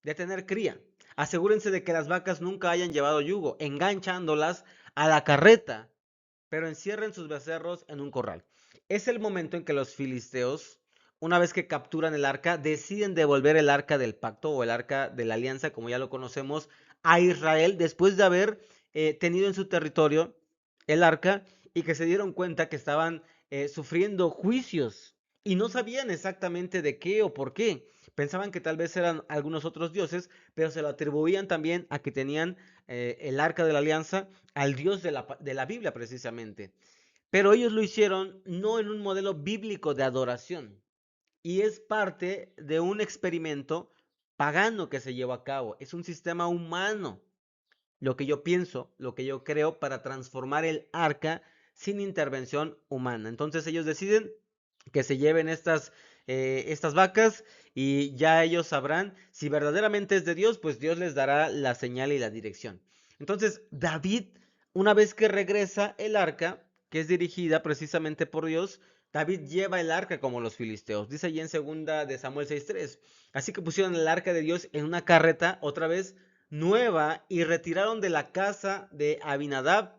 de tener cría. Asegúrense de que las vacas nunca hayan llevado yugo, enganchándolas a la carreta, pero encierren sus becerros en un corral. Es el momento en que los filisteos, una vez que capturan el arca, deciden devolver el arca del pacto o el arca de la alianza, como ya lo conocemos, a Israel después de haber tenido en su territorio el arca y que se dieron cuenta que estaban sufriendo juicios y no sabían exactamente de qué o por qué. Pensaban que tal vez eran algunos otros dioses, pero se lo atribuían también a que tenían el arca de la alianza al Dios de la Biblia precisamente. Pero ellos lo hicieron no en un modelo bíblico de adoración. Y es parte de un experimento pagano que se llevó a cabo. Es un sistema humano, lo que yo pienso, lo que yo creo, para transformar el arca sin intervención humana. Entonces ellos deciden que se lleven estas vacas y ya ellos sabrán si verdaderamente es de Dios, pues Dios les dará la señal y la dirección. Entonces David, una vez que regresa el arca, que es dirigida precisamente por Dios, David lleva el arca como los filisteos. Dice allí en 2 Samuel 6:3. Así que pusieron el arca de Dios en una carreta, otra vez nueva, y retiraron de la casa de Abinadab,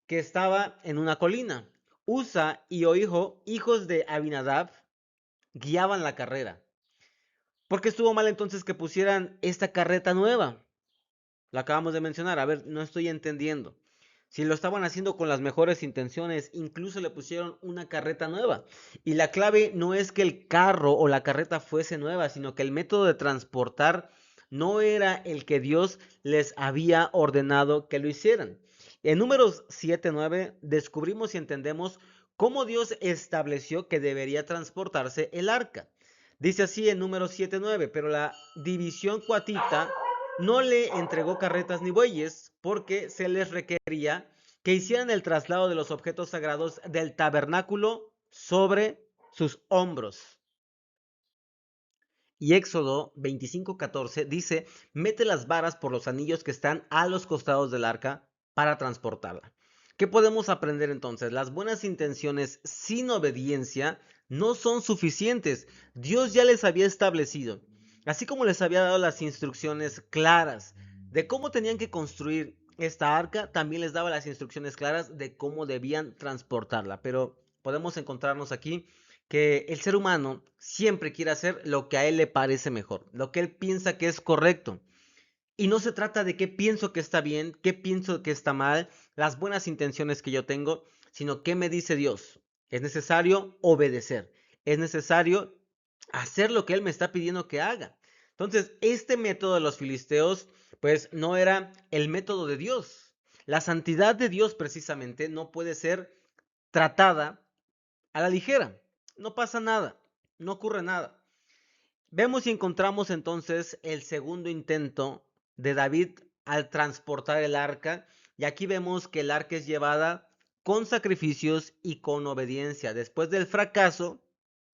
que estaba en una colina. Usa y Ohijo, hijos de Abinadab, guiaban la carrera. ¿Por qué estuvo mal entonces que pusieran esta carreta nueva? Lo acabamos de mencionar. A ver, no estoy entendiendo. Si lo estaban haciendo con las mejores intenciones, incluso le pusieron una carreta nueva. Y la clave no es que el carro o la carreta fuese nueva, sino que el método de transportar no era el que Dios les había ordenado que lo hicieran. En Números 7:9 descubrimos y entendemos cómo Dios estableció que debería transportarse el arca. Dice así en Números 7:9, pero la división cuatita no le entregó carretas ni bueyes porque se les requería que hicieran el traslado de los objetos sagrados del tabernáculo sobre sus hombros. Y Éxodo 25:14 dice, mete las varas por los anillos que están a los costados del arca para transportarla. ¿Qué podemos aprender entonces? Las buenas intenciones sin obediencia no son suficientes. Dios ya les había establecido, así como les había dado las instrucciones claras de cómo tenían que construir esta arca, también les daba las instrucciones claras de cómo debían transportarla. Pero podemos encontrarnos aquí que el ser humano siempre quiere hacer lo que a él le parece mejor, lo que él piensa que es correcto. Y no se trata de qué pienso que está bien, qué pienso que está mal, las buenas intenciones que yo tengo, sino qué me dice Dios. Es necesario obedecer, es necesario hacer lo que Él me está pidiendo que haga. Entonces, este método de los filisteos, pues no era el método de Dios. La santidad de Dios precisamente no puede ser tratada a la ligera. No pasa nada, no ocurre nada. Vemos y encontramos entonces el segundo intento de David al transportar el arca. Y aquí vemos que el arca es llevada con sacrificios y con obediencia. Después del fracaso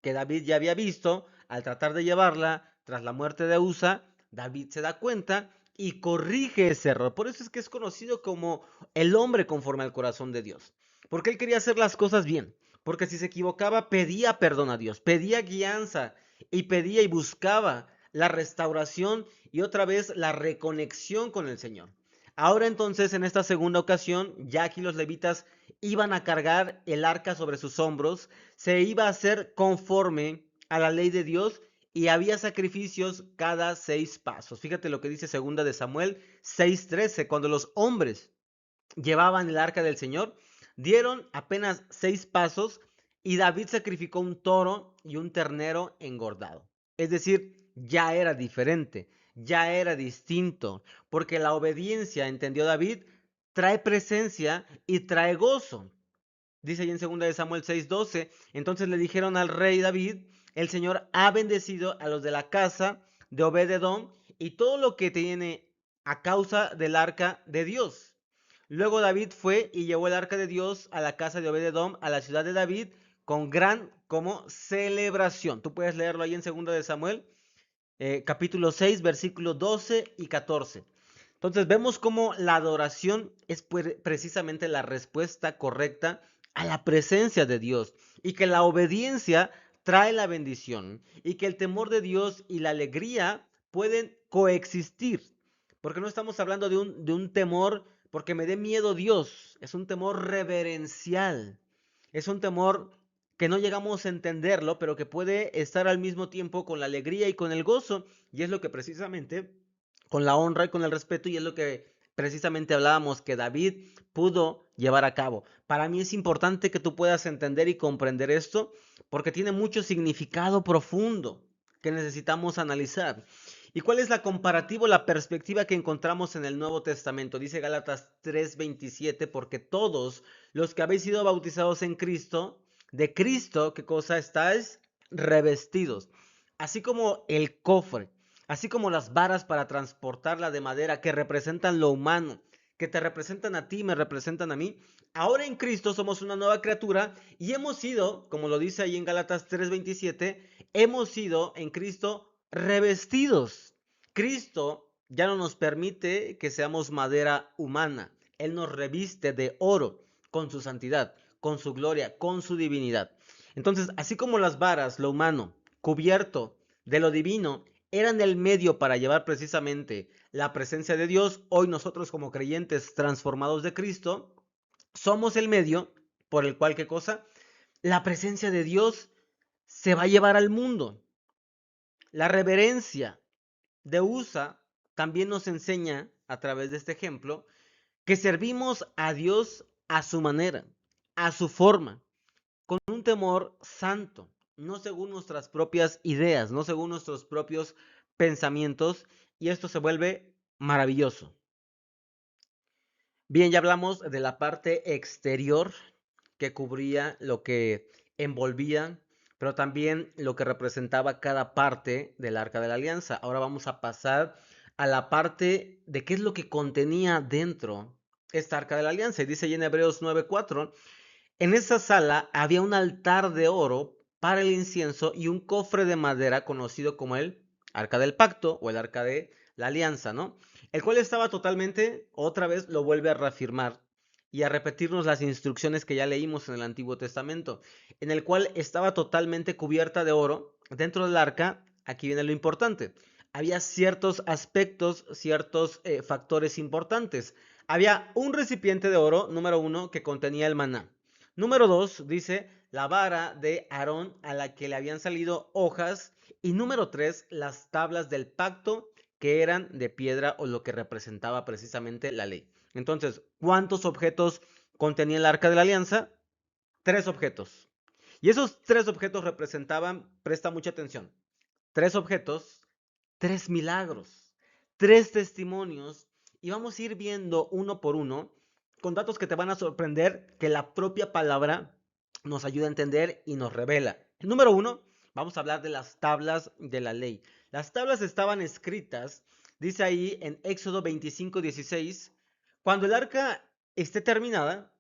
que David ya había visto al tratar de llevarla tras la muerte de Usa, David se da cuenta y corrige ese error. Por eso es que es conocido como el hombre conforme al corazón de Dios. Porque él quería hacer las cosas bien. Porque si se equivocaba, pedía perdón a Dios, pedía guianza y pedía y buscaba la restauración y otra vez la reconexión con el Señor. Ahora entonces en esta segunda ocasión, ya aquí los levitas iban a cargar el arca sobre sus hombros, se iba a hacer conforme a la ley de Dios y había sacrificios cada 6 pasos. Fíjate lo que dice 2 Samuel 6:13, cuando los hombres llevaban el arca del Señor, dieron apenas 6 pasos y David sacrificó un toro y un ternero engordado. Es decir, ya era diferente, ya era distinto, porque la obediencia, entendió David, trae presencia y trae gozo. Dice ahí en 2 Samuel 6:12, entonces le dijeron al rey David, el Señor ha bendecido a los de la casa de Obed-edom y todo lo que tiene a causa del arca de Dios. Luego David fue y llevó el arca de Dios a la casa de Obed-edom, a la ciudad de David, con gran como celebración. Tú puedes leerlo ahí en 2 de Samuel, capítulo 6, versículos 12 y 14. Entonces vemos cómo la adoración es precisamente la respuesta correcta a la presencia de Dios y que la obediencia trae la bendición y que el temor de Dios y la alegría pueden coexistir. Porque no estamos hablando de un temor porque me dé miedo Dios, es un temor reverencial, es un temor que no llegamos a entenderlo, pero que puede estar al mismo tiempo con la alegría y con el gozo, y es lo que precisamente con la honra y con el respeto, y es lo que precisamente hablábamos que David pudo llevar a cabo. Para mí es importante que tú puedas entender y comprender esto, porque tiene mucho significado profundo que necesitamos analizar. ¿Y cuál es la comparativa o la perspectiva que encontramos en el Nuevo Testamento? Dice Gálatas 3:27, porque todos los que habéis sido bautizados en Cristo, de Cristo, ¿qué cosa estáis? Revestidos. Así como el cofre, así como las varas para transportarla de madera que representan lo humano, que te representan a ti, me representan a mí. Ahora en Cristo somos una nueva criatura y hemos sido, como lo dice ahí en Gálatas 3:27, hemos sido en Cristo revestidos. Cristo ya no nos permite que seamos madera humana. Él nos reviste de oro con su santidad, con su gloria, con su divinidad. Entonces, así como las varas, lo humano, cubierto de lo divino, eran el medio para llevar precisamente la presencia de Dios, hoy nosotros como creyentes transformados de Cristo, somos el medio por el cual, ¿qué cosa? La presencia de Dios se va a llevar al mundo. La reverencia de USA también nos enseña, a través de este ejemplo, que servimos a Dios a su manera, a su forma, con un temor santo, no según nuestras propias ideas, no según nuestros propios pensamientos, y esto se vuelve maravilloso. Bien, ya hablamos de la parte exterior que cubría lo que envolvía, pero también lo que representaba cada parte del Arca de la Alianza. Ahora vamos a pasar a la parte de qué es lo que contenía dentro esta Arca de la Alianza. Y dice ahí en Hebreos 9:4, en esa sala había un altar de oro para el incienso y un cofre de madera conocido como el Arca del Pacto o el Arca de la Alianza, ¿no? El cual estaba totalmente, otra vez lo vuelve a reafirmar y a repetirnos las instrucciones que ya leímos en el Antiguo Testamento, en el cual estaba totalmente cubierta de oro. Dentro del arca, aquí viene lo importante, había ciertos aspectos, ciertos factores importantes. Había un recipiente de oro, número 1, que contenía el maná. Número 2, dice la vara de Aarón a la que le habían salido hojas. Y número 3, las tablas del pacto que eran de piedra o lo que representaba precisamente la ley. Entonces, ¿cuántos objetos contenía el arca de la alianza? 3 objetos. Y esos 3 objetos representaban, presta mucha atención, 3 objetos, 3 milagros, 3 testimonios. Y vamos a ir viendo uno por uno con datos que te van a sorprender, que la propia palabra nos ayuda a entender y nos revela. Número 1, vamos a hablar de las tablas de la ley. Las tablas estaban escritas, dice ahí en Éxodo 25:16, cuando el arca esté terminada,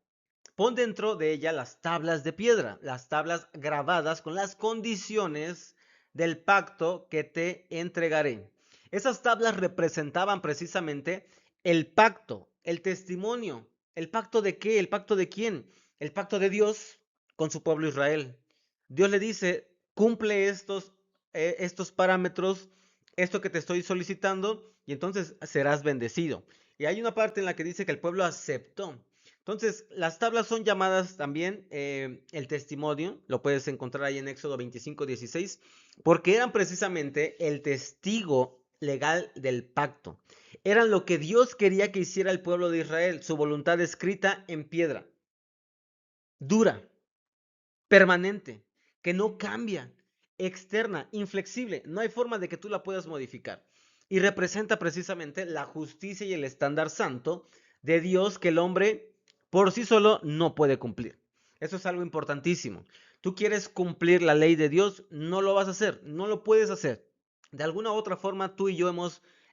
pon dentro de ella las tablas de piedra, las tablas grabadas con las condiciones del pacto que te entregaré. Esas tablas representaban precisamente el pacto, el testimonio. ¿El pacto de qué? ¿El pacto de quién? El pacto de Dios con su pueblo Israel. Dios le dice, cumple estos parámetros, esto que te estoy solicitando, y entonces serás bendecido. Y hay una parte en la que dice que el pueblo aceptó. Entonces, las tablas son llamadas también el testimonio, lo puedes encontrar ahí en Éxodo 25:16, porque eran precisamente el testigo legal del pacto. Eran lo que Dios quería que hiciera el pueblo de Israel, su voluntad escrita en piedra, dura, permanente, que no cambia, externa, inflexible, no hay forma de que tú la puedas modificar. Y representa precisamente la justicia y el estándar santo de Dios que el hombre por sí solo no puede cumplir. Eso es algo importantísimo. Tú quieres cumplir la ley de Dios, no lo vas a hacer, no lo puedes hacer. De alguna u otra forma, tú y yo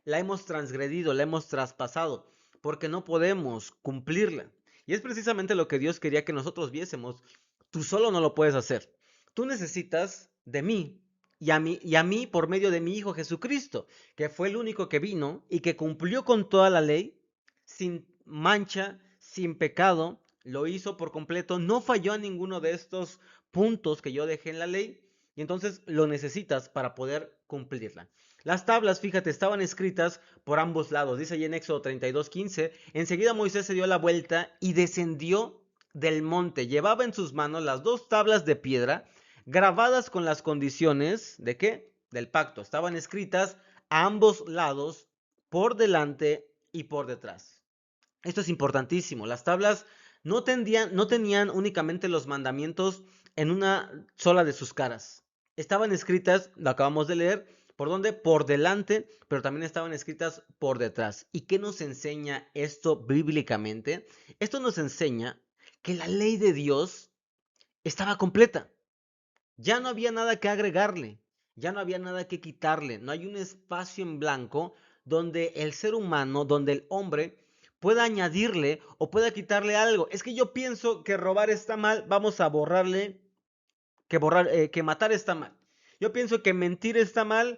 la hemos transgredido, la hemos traspasado, porque no podemos cumplirla. Y es precisamente lo que Dios quería que nosotros viésemos. Tú solo no lo puedes hacer. Tú necesitas de mí y a mí por medio de mi Hijo Jesucristo, que fue el único que vino y que cumplió con toda la ley, sin mancha, sin pecado, lo hizo por completo, no falló a ninguno de estos puntos que yo dejé en la ley, y entonces lo necesitas para poder cumplirla. Las tablas, fíjate, estaban escritas por ambos lados. Dice allí en Éxodo 32:15, enseguida Moisés se dio la vuelta y descendió del monte. Llevaba en sus manos las dos tablas de piedra grabadas con las condiciones ¿de qué? Del pacto. Estaban escritas a ambos lados, por delante y por detrás. Esto es importantísimo. Las tablas no tenían únicamente los mandamientos en una sola de sus caras. Estaban escritas, lo acabamos de leer, ¿por dónde? Por delante, pero también estaban escritas por detrás. ¿Y qué nos enseña esto bíblicamente? Esto nos enseña que la ley de Dios estaba completa. Ya no había nada que agregarle, ya no había nada que quitarle, no hay un espacio en blanco donde el ser humano, donde el hombre pueda añadirle o pueda quitarle algo. Es que yo pienso que robar está mal, vamos a borrarle, que matar está mal. Yo pienso que mentir está mal,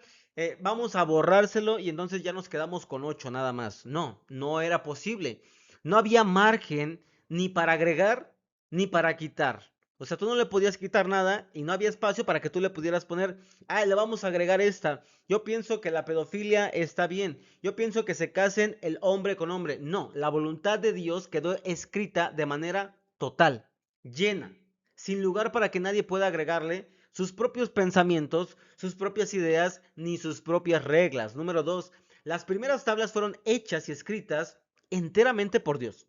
vamos a borrárselo y entonces ya nos quedamos con 8 nada más. No, no era posible. No había margen ni para agregar ni para quitar. O sea, tú no le podías quitar nada y no había espacio para que tú le pudieras poner, le vamos a agregar esta. Yo pienso que la pedofilia está bien. Yo pienso que se casen el hombre con hombre. No, la voluntad de Dios quedó escrita de manera total, llena, sin lugar para que nadie pueda agregarle sus propios pensamientos, sus propias ideas, ni sus propias reglas. Número 2, las primeras tablas fueron hechas y escritas enteramente por Dios.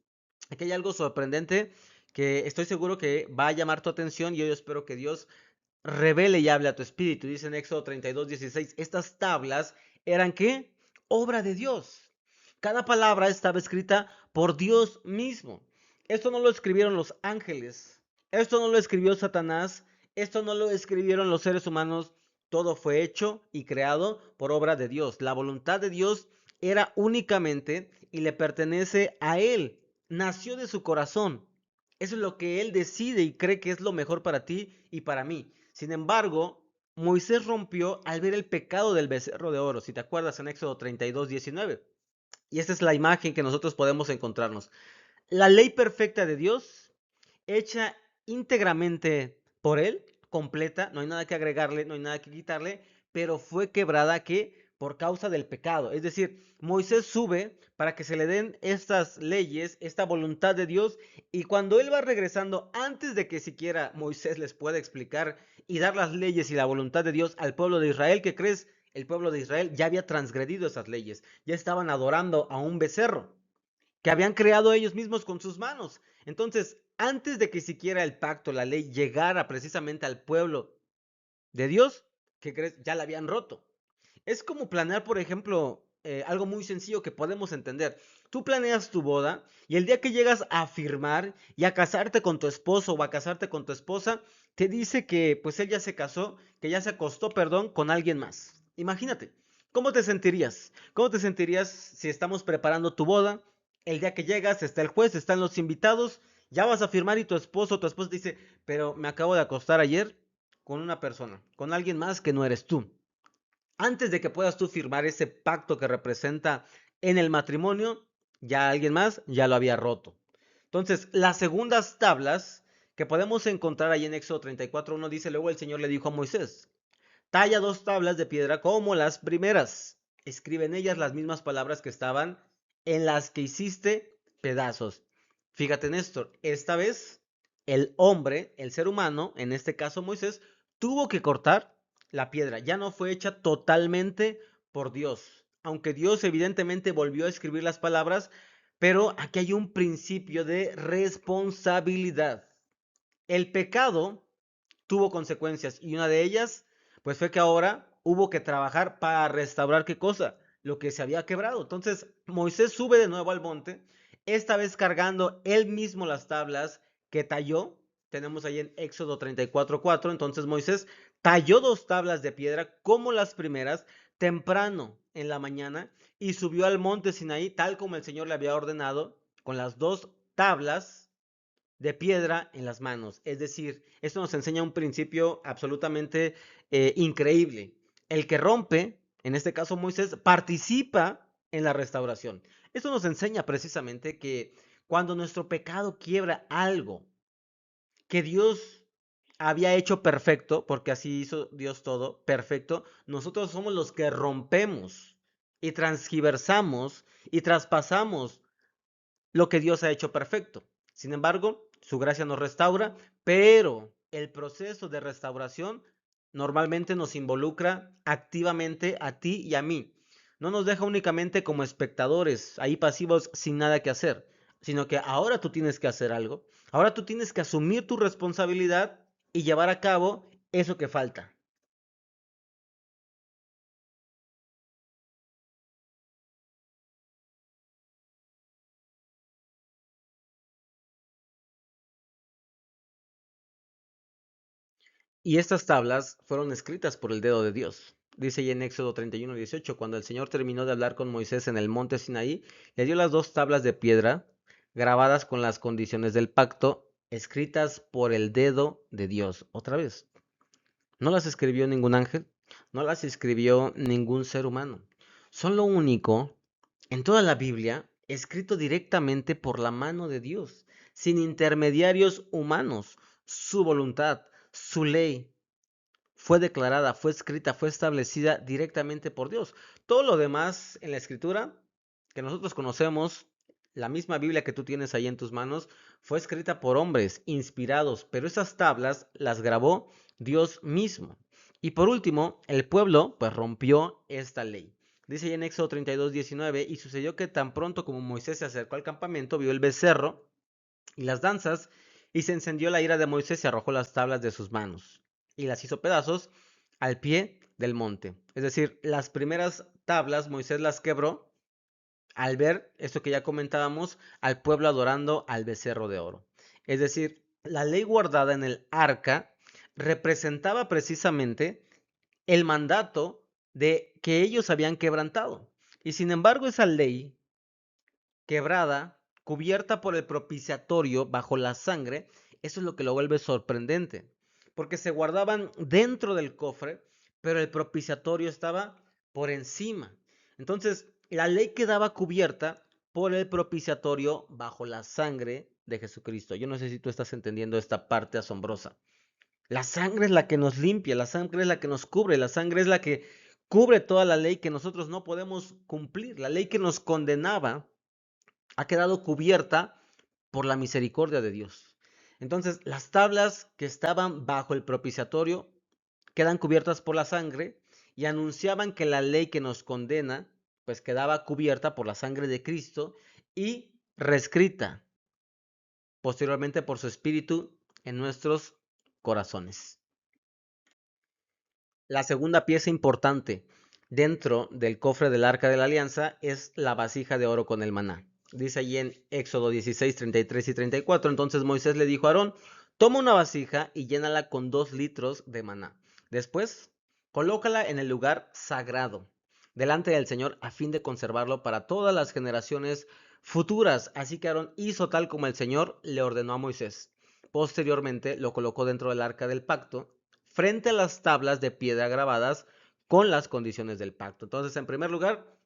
Aquí hay algo sorprendente que estoy seguro que va a llamar tu atención y yo espero que Dios revele y hable a tu espíritu. Dice en Éxodo 32:16, estas tablas eran ¿qué? Obra de Dios. Cada palabra estaba escrita por Dios mismo. Esto no lo escribieron los ángeles, esto no lo escribió Satanás, esto no lo escribieron los seres humanos, todo fue hecho y creado por obra de Dios. La voluntad de Dios era únicamente y le pertenece a Él, nació de su corazón. Eso es lo que Él decide y cree que es lo mejor para ti y para mí. Sin embargo, Moisés rompió al ver el pecado del becerro de oro, si te acuerdas en Éxodo 32:19. Y esta es la imagen que nosotros podemos encontrarnos. La ley perfecta de Dios, hecha íntegramente por Él, completa, no hay nada que agregarle, no hay nada que quitarle, pero fue quebrada que por causa del pecado. Es decir, Moisés sube para que se le den estas leyes, esta voluntad de Dios, y cuando él va regresando, antes de que siquiera Moisés les pueda explicar y dar las leyes y la voluntad de Dios al pueblo de Israel, ¿qué crees? El pueblo de Israel ya había transgredido esas leyes, ya estaban adorando a un becerro que habían creado ellos mismos con sus manos. Entonces, antes de que siquiera el pacto, la ley, llegara precisamente al pueblo de Dios, ¿qué crees? Ya la habían roto. Es como planear, por ejemplo, algo muy sencillo que podemos entender. Tú planeas tu boda y el día que llegas a firmar y a casarte con tu esposo o a casarte con tu esposa, te dice que pues él ya se casó, que ya se acostó, perdón, con alguien más. Imagínate, ¿cómo te sentirías? ¿Cómo te sentirías si estamos preparando tu boda? El día que llegas, está el juez, están los invitados, ya vas a firmar y tu esposo o tu esposa dice, pero me acabo de acostar ayer con una persona, con alguien más que no eres tú. Antes de que puedas tú firmar ese pacto que representa en el matrimonio, ya alguien más ya lo había roto. Entonces, las segundas tablas que podemos encontrar ahí en Éxodo 34:1 dice, luego el Señor le dijo a Moisés, talla dos tablas de piedra como las primeras. Escribe en ellas las mismas palabras que estaban en las que hiciste pedazos. Fíjate, Néstor, esta vez el hombre, el ser humano, en este caso Moisés, tuvo que cortar la piedra. Ya no fue hecha totalmente por Dios. Aunque Dios evidentemente volvió a escribir las palabras, pero aquí hay un principio de responsabilidad. El pecado tuvo consecuencias y una de ellas pues fue que ahora hubo que trabajar para restaurar qué cosa, lo que se había quebrado. Entonces Moisés sube de nuevo al monte, esta vez cargando él mismo las tablas que talló, tenemos ahí en Éxodo 34:4. Entonces Moisés talló 2 tablas de piedra como las primeras temprano en la mañana y subió al monte Sinaí tal como el Señor le había ordenado, con las 2 tablas de piedra en las manos. Es decir, esto nos enseña un principio absolutamente increíble. El que rompe, en este caso Moisés, participa en la restauración. Esto nos enseña precisamente que cuando nuestro pecado quiebra algo que Dios había hecho perfecto, porque así hizo Dios todo, perfecto, nosotros somos los que rompemos y transgiversamos y traspasamos lo que Dios ha hecho perfecto. Sin embargo, su gracia nos restaura, pero el proceso de restauración normalmente nos involucra activamente a ti y a mí. No nos deja únicamente como espectadores, ahí pasivos sin nada que hacer, sino que ahora tú tienes que hacer algo. Ahora tú tienes que asumir tu responsabilidad y llevar a cabo eso que falta. Y estas tablas fueron escritas por el dedo de Dios. Dice ahí en Éxodo 31:18, cuando el Señor terminó de hablar con Moisés en el monte Sinaí, le dio las 2 tablas de piedra grabadas con las condiciones del pacto, escritas por el dedo de Dios. Otra vez, no las escribió ningún ángel, no las escribió ningún ser humano. Son lo único en toda la Biblia escrito directamente por la mano de Dios, sin intermediarios humanos, su voluntad, su ley fue declarada, fue escrita, fue establecida directamente por Dios. Todo lo demás en la escritura que nosotros conocemos, la misma Biblia que tú tienes ahí en tus manos, fue escrita por hombres inspirados, pero esas tablas las grabó Dios mismo. Y por último, el pueblo pues rompió esta ley. Dice ahí en Éxodo 32:19, y sucedió que tan pronto como Moisés se acercó al campamento, vio el becerro y las danzas, y se encendió la ira de Moisés y arrojó las tablas de sus manos, y las hizo pedazos al pie del monte. Es decir, las primeras tablas Moisés las quebró al ver esto que ya comentábamos, al pueblo adorando al becerro de oro. Es decir, la ley guardada en el arca representaba precisamente el mandato de que ellos habían quebrantado. Y sin embargo, esa ley quebrada, cubierta por el propiciatorio bajo la sangre, eso es lo que lo vuelve sorprendente, porque se guardaban dentro del cofre, pero el propiciatorio estaba por encima. Entonces, la ley quedaba cubierta por el propiciatorio bajo la sangre de Jesucristo. Yo no sé si tú estás entendiendo esta parte asombrosa. La sangre es la que nos limpia, la sangre es la que nos cubre, la sangre es la que cubre toda la ley que nosotros no podemos cumplir, la ley que nos condenaba ha quedado cubierta por la misericordia de Dios. Entonces, las tablas que estaban bajo el propiciatorio quedan cubiertas por la sangre y anunciaban que la ley que nos condena, pues quedaba cubierta por la sangre de Cristo y reescrita posteriormente por su Espíritu en nuestros corazones. La segunda pieza importante dentro del cofre del Arca de la Alianza es la vasija de oro con el maná. Dice allí en Éxodo 16:33 y 34. Entonces Moisés le dijo a Aarón, toma una vasija y llénala con 2 litros de maná. Después, colócala en el lugar sagrado, delante del Señor, a fin de conservarlo para todas las generaciones futuras. Así que Aarón hizo tal como el Señor le ordenó a Moisés. Posteriormente lo colocó dentro del arca del pacto, frente a las tablas de piedra grabadas con las condiciones del pacto. Entonces, en primer lugar,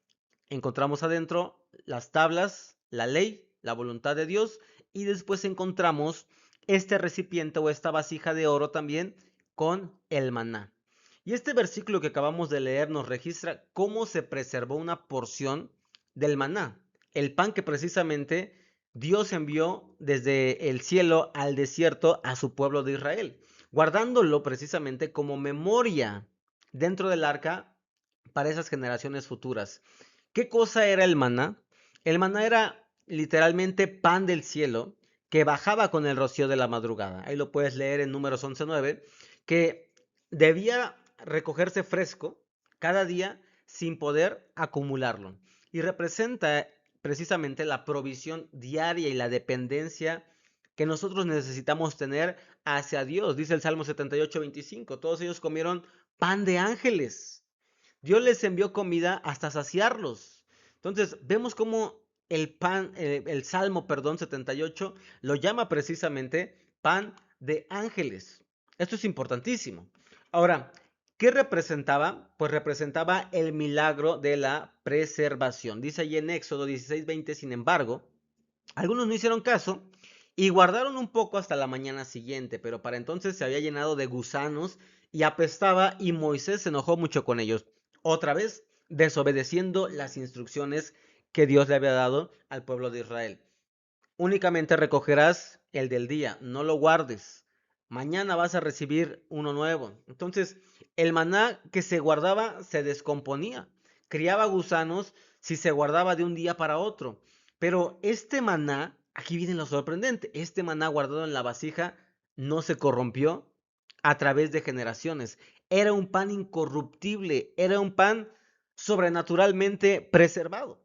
encontramos adentro las tablas, la ley, la voluntad de Dios, y después encontramos este recipiente o esta vasija de oro también con el maná. Y este versículo que acabamos de leer nos registra cómo se preservó una porción del maná, el pan que precisamente Dios envió desde el cielo al desierto a su pueblo de Israel, guardándolo precisamente como memoria dentro del arca para esas generaciones futuras. ¿Qué cosa era el maná? El maná era literalmente pan del cielo que bajaba con el rocío de la madrugada. Ahí lo puedes leer en Números 11:9, que debía recogerse fresco cada día sin poder acumularlo. Y representa precisamente la provisión diaria y la dependencia que nosotros necesitamos tener hacia Dios. Dice el Salmo 78:25, todos ellos comieron pan de ángeles. Dios les envió comida hasta saciarlos. Entonces, vemos cómo el Salmo, 78, lo llama precisamente pan de ángeles. Esto es importantísimo. Ahora, ¿qué representaba? Pues representaba el milagro de la preservación. Dice allí en Éxodo 16:20, sin embargo, algunos no hicieron caso y guardaron un poco hasta la mañana siguiente, pero para entonces se había llenado de gusanos y apestaba, y Moisés se enojó mucho con ellos. Otra vez, desobedeciendo las instrucciones que Dios le había dado al pueblo de Israel. Únicamente recogerás el del día, no lo guardes. Mañana vas a recibir uno nuevo. Entonces, el maná que se guardaba se descomponía, criaba gusanos si se guardaba de un día para otro. Pero este maná, aquí viene lo sorprendente, este maná guardado en la vasija no se corrompió a través de generaciones. Era un pan incorruptible, era un pan sobrenaturalmente preservado.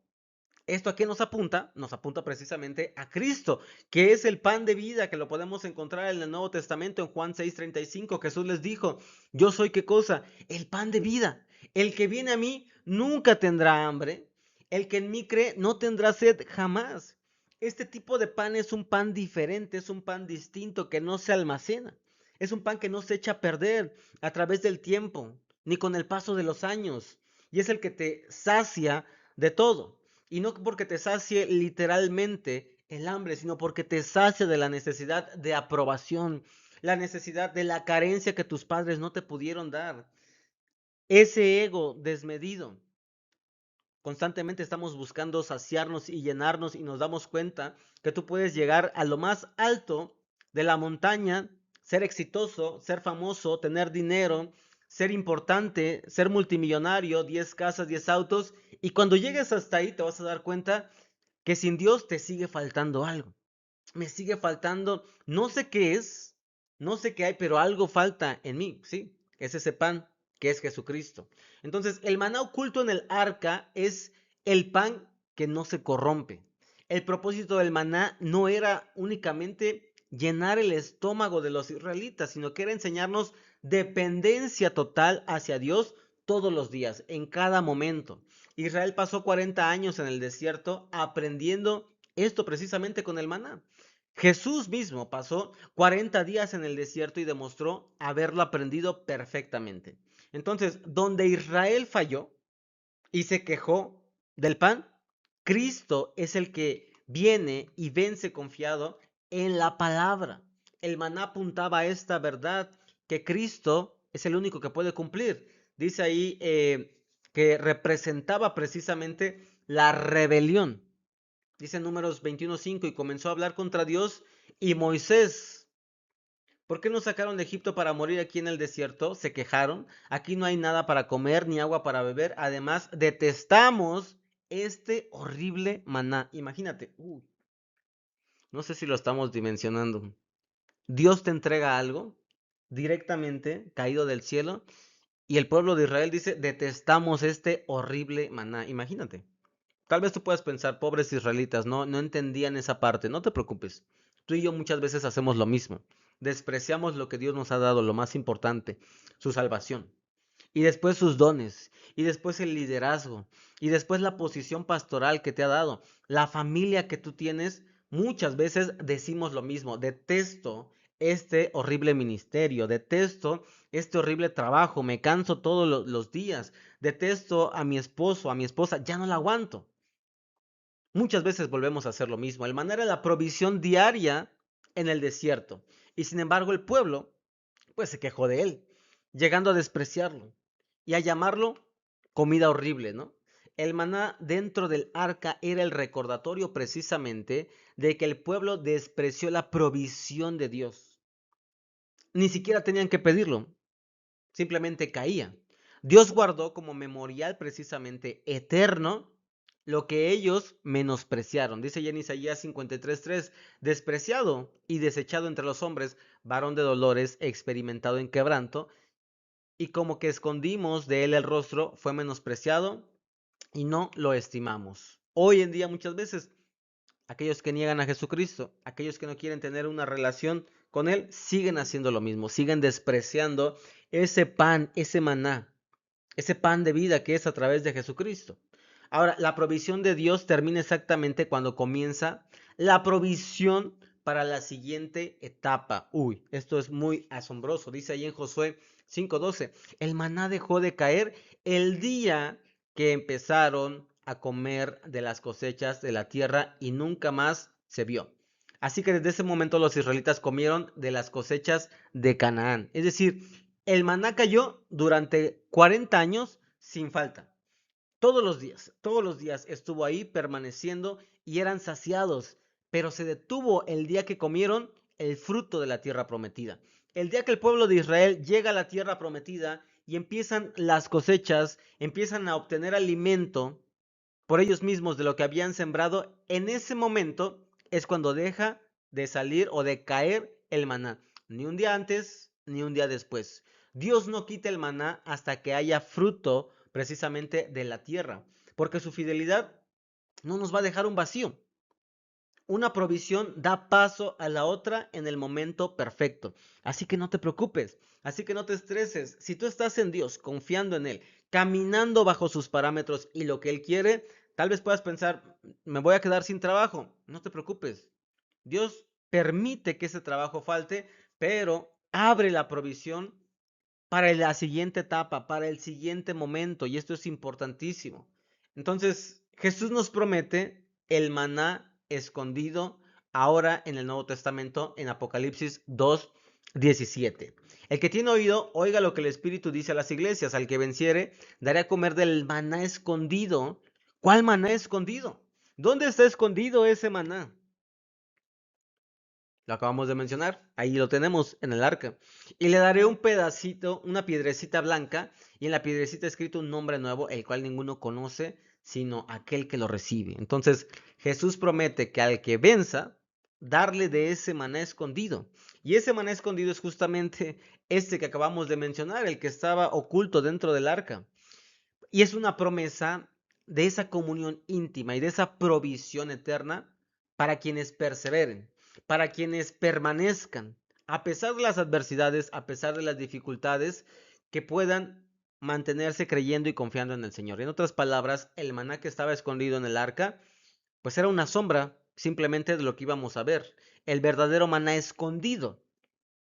¿Esto a qué nos apunta? Nos apunta precisamente a Cristo, que es el pan de vida, que lo podemos encontrar en el Nuevo Testamento, en Juan 6:35. Jesús les dijo, yo soy ¿qué cosa? El pan de vida. El que viene a mí nunca tendrá hambre. El que en mí cree no tendrá sed jamás. Este tipo de pan es un pan diferente, es un pan distinto que no se almacena. Es un pan que no se echa a perder a través del tiempo, ni con el paso de los años. Y es el que te sacia de todo. Y no porque te sacie literalmente el hambre, sino porque te sacia de la necesidad de aprobación, la necesidad de la carencia que tus padres no te pudieron dar. Ese ego desmedido. Constantemente estamos buscando saciarnos y llenarnos y nos damos cuenta que tú puedes llegar a lo más alto de la montaña, ser exitoso, ser famoso, tener dinero, ser importante, ser multimillonario, 10 casas, 10 autos, y cuando llegues hasta ahí te vas a dar cuenta que sin Dios te sigue faltando algo. Me sigue faltando, no sé qué es, no sé qué hay, pero algo falta en mí, ¿sí? Es ese pan que es Jesucristo. Entonces, el maná oculto en el arca es el pan que no se corrompe. El propósito del maná no era únicamente llenar el estómago de los israelitas, sino que era enseñarnos dependencia total hacia Dios todos los días, en cada momento. Israel pasó 40 años en el desierto aprendiendo esto precisamente con el maná. Jesús mismo pasó 40 días en el desierto y demostró haberlo aprendido perfectamente. Entonces, donde Israel falló y se quejó del pan, Cristo es el que viene y vence confiado en la palabra. El maná apuntaba a esta verdad que Cristo es el único que puede cumplir. Dice ahí que representaba precisamente la rebelión. Dice en Números 21:5, y comenzó a hablar contra Dios y Moisés. ¿Por qué nos sacaron de Egipto para morir aquí en el desierto? Se quejaron. Aquí no hay nada para comer ni agua para beber. Además, detestamos este horrible maná. Imagínate. No sé si lo estamos dimensionando. Dios te entrega algo directamente caído del cielo y el pueblo de Israel dice, detestamos este horrible maná. Imagínate. Tal vez tú puedas pensar, pobres israelitas, no entendían esa parte. No te preocupes. Tú y yo muchas veces hacemos lo mismo. Despreciamos lo que Dios nos ha dado, lo más importante, su salvación. Y después sus dones. Y después el liderazgo. Y después la posición pastoral que te ha dado. La familia que tú tienes. Muchas veces decimos lo mismo. Detesto este horrible ministerio. Detesto este horrible trabajo. Me canso todos los días. Detesto a mi esposo, a mi esposa. Ya no la aguanto. Muchas veces volvemos a hacer lo mismo. El maná era la provisión diaria en el desierto. Y sin embargo el pueblo, pues se quejó de él, llegando a despreciarlo y a llamarlo comida horrible, ¿no? El maná dentro del arca era el recordatorio precisamente de que el pueblo despreció la provisión de Dios. Ni siquiera tenían que pedirlo, simplemente caía. Dios guardó como memorial precisamente eterno lo que ellos menospreciaron. Dice ya en Isaías 53:3, despreciado y desechado entre los hombres, varón de dolores, experimentado en quebranto, y como que escondimos de él el rostro, fue menospreciado y no lo estimamos. Hoy en día muchas veces, aquellos que niegan a Jesucristo, aquellos que no quieren tener una relación con Él, siguen haciendo lo mismo, siguen despreciando ese pan, ese maná, ese pan de vida que es a través de Jesucristo. Ahora, la provisión de Dios termina exactamente cuando comienza la provisión para la siguiente etapa. Uy, esto es muy asombroso. Dice ahí en Josué 5:12, el maná dejó de caer el día que empezaron a comer de las cosechas de la tierra y nunca más se vio. Así que desde ese momento los israelitas comieron de las cosechas de Canaán. Es decir, el maná cayó durante 40 años sin falta. Todos los días estuvo ahí permaneciendo y eran saciados, pero se detuvo el día que comieron el fruto de la tierra prometida. El día que el pueblo de Israel llega a la tierra prometida y empiezan las cosechas, empiezan a obtener alimento por ellos mismos de lo que habían sembrado, en ese momento es cuando deja de salir o de caer el maná. Ni un día antes, ni un día después. Dios no quita el maná hasta que haya fruto precisamente de la tierra, porque su fidelidad no nos va a dejar un vacío. Una provisión da paso a la otra en el momento perfecto. Así que no te preocupes, así que no te estreses. Si tú estás en Dios, confiando en Él, caminando bajo sus parámetros y lo que Él quiere, tal vez puedas pensar, me voy a quedar sin trabajo. No te preocupes. Dios permite que ese trabajo falte, pero abre la provisión para la siguiente etapa, para el siguiente momento, y esto es importantísimo. Entonces, Jesús nos promete el maná escondido ahora en el Nuevo Testamento, en Apocalipsis 2:17. El que tiene oído, oiga lo que el Espíritu dice a las iglesias. Al que venciere, daré a comer del maná escondido. ¿Cuál maná escondido? ¿Dónde está escondido ese maná? Lo acabamos de mencionar, ahí lo tenemos en el arca. Y le daré un pedacito, una piedrecita blanca, y en la piedrecita escrito un nombre nuevo, el cual ninguno conoce, sino aquel que lo recibe. Entonces, Jesús promete que al que venza, darle de ese maná escondido. Y ese maná escondido es justamente este que acabamos de mencionar, el que estaba oculto dentro del arca. Y es una promesa de esa comunión íntima y de esa provisión eterna para quienes perseveren, para quienes permanezcan, a pesar de las adversidades, a pesar de las dificultades, que puedan mantenerse creyendo y confiando en el Señor. En otras palabras, el maná que estaba escondido en el arca, pues era una sombra simplemente de lo que íbamos a ver. El verdadero maná escondido.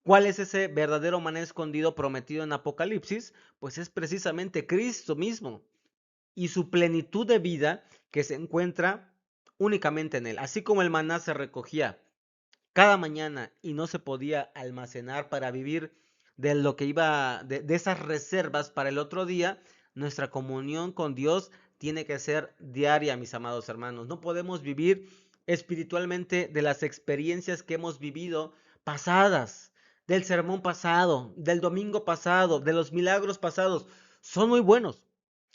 ¿Cuál es ese verdadero maná escondido prometido en Apocalipsis? Pues es precisamente Cristo mismo y su plenitud de vida que se encuentra únicamente en Él. Así como el maná se recogía cada mañana y no se podía almacenar para vivir de lo que iba, de esas reservas para el otro día, nuestra comunión con Dios tiene que ser diaria, mis amados hermanos. No podemos vivir espiritualmente de las experiencias que hemos vivido pasadas, del sermón pasado, del domingo pasado, de los milagros pasados. Son muy buenos,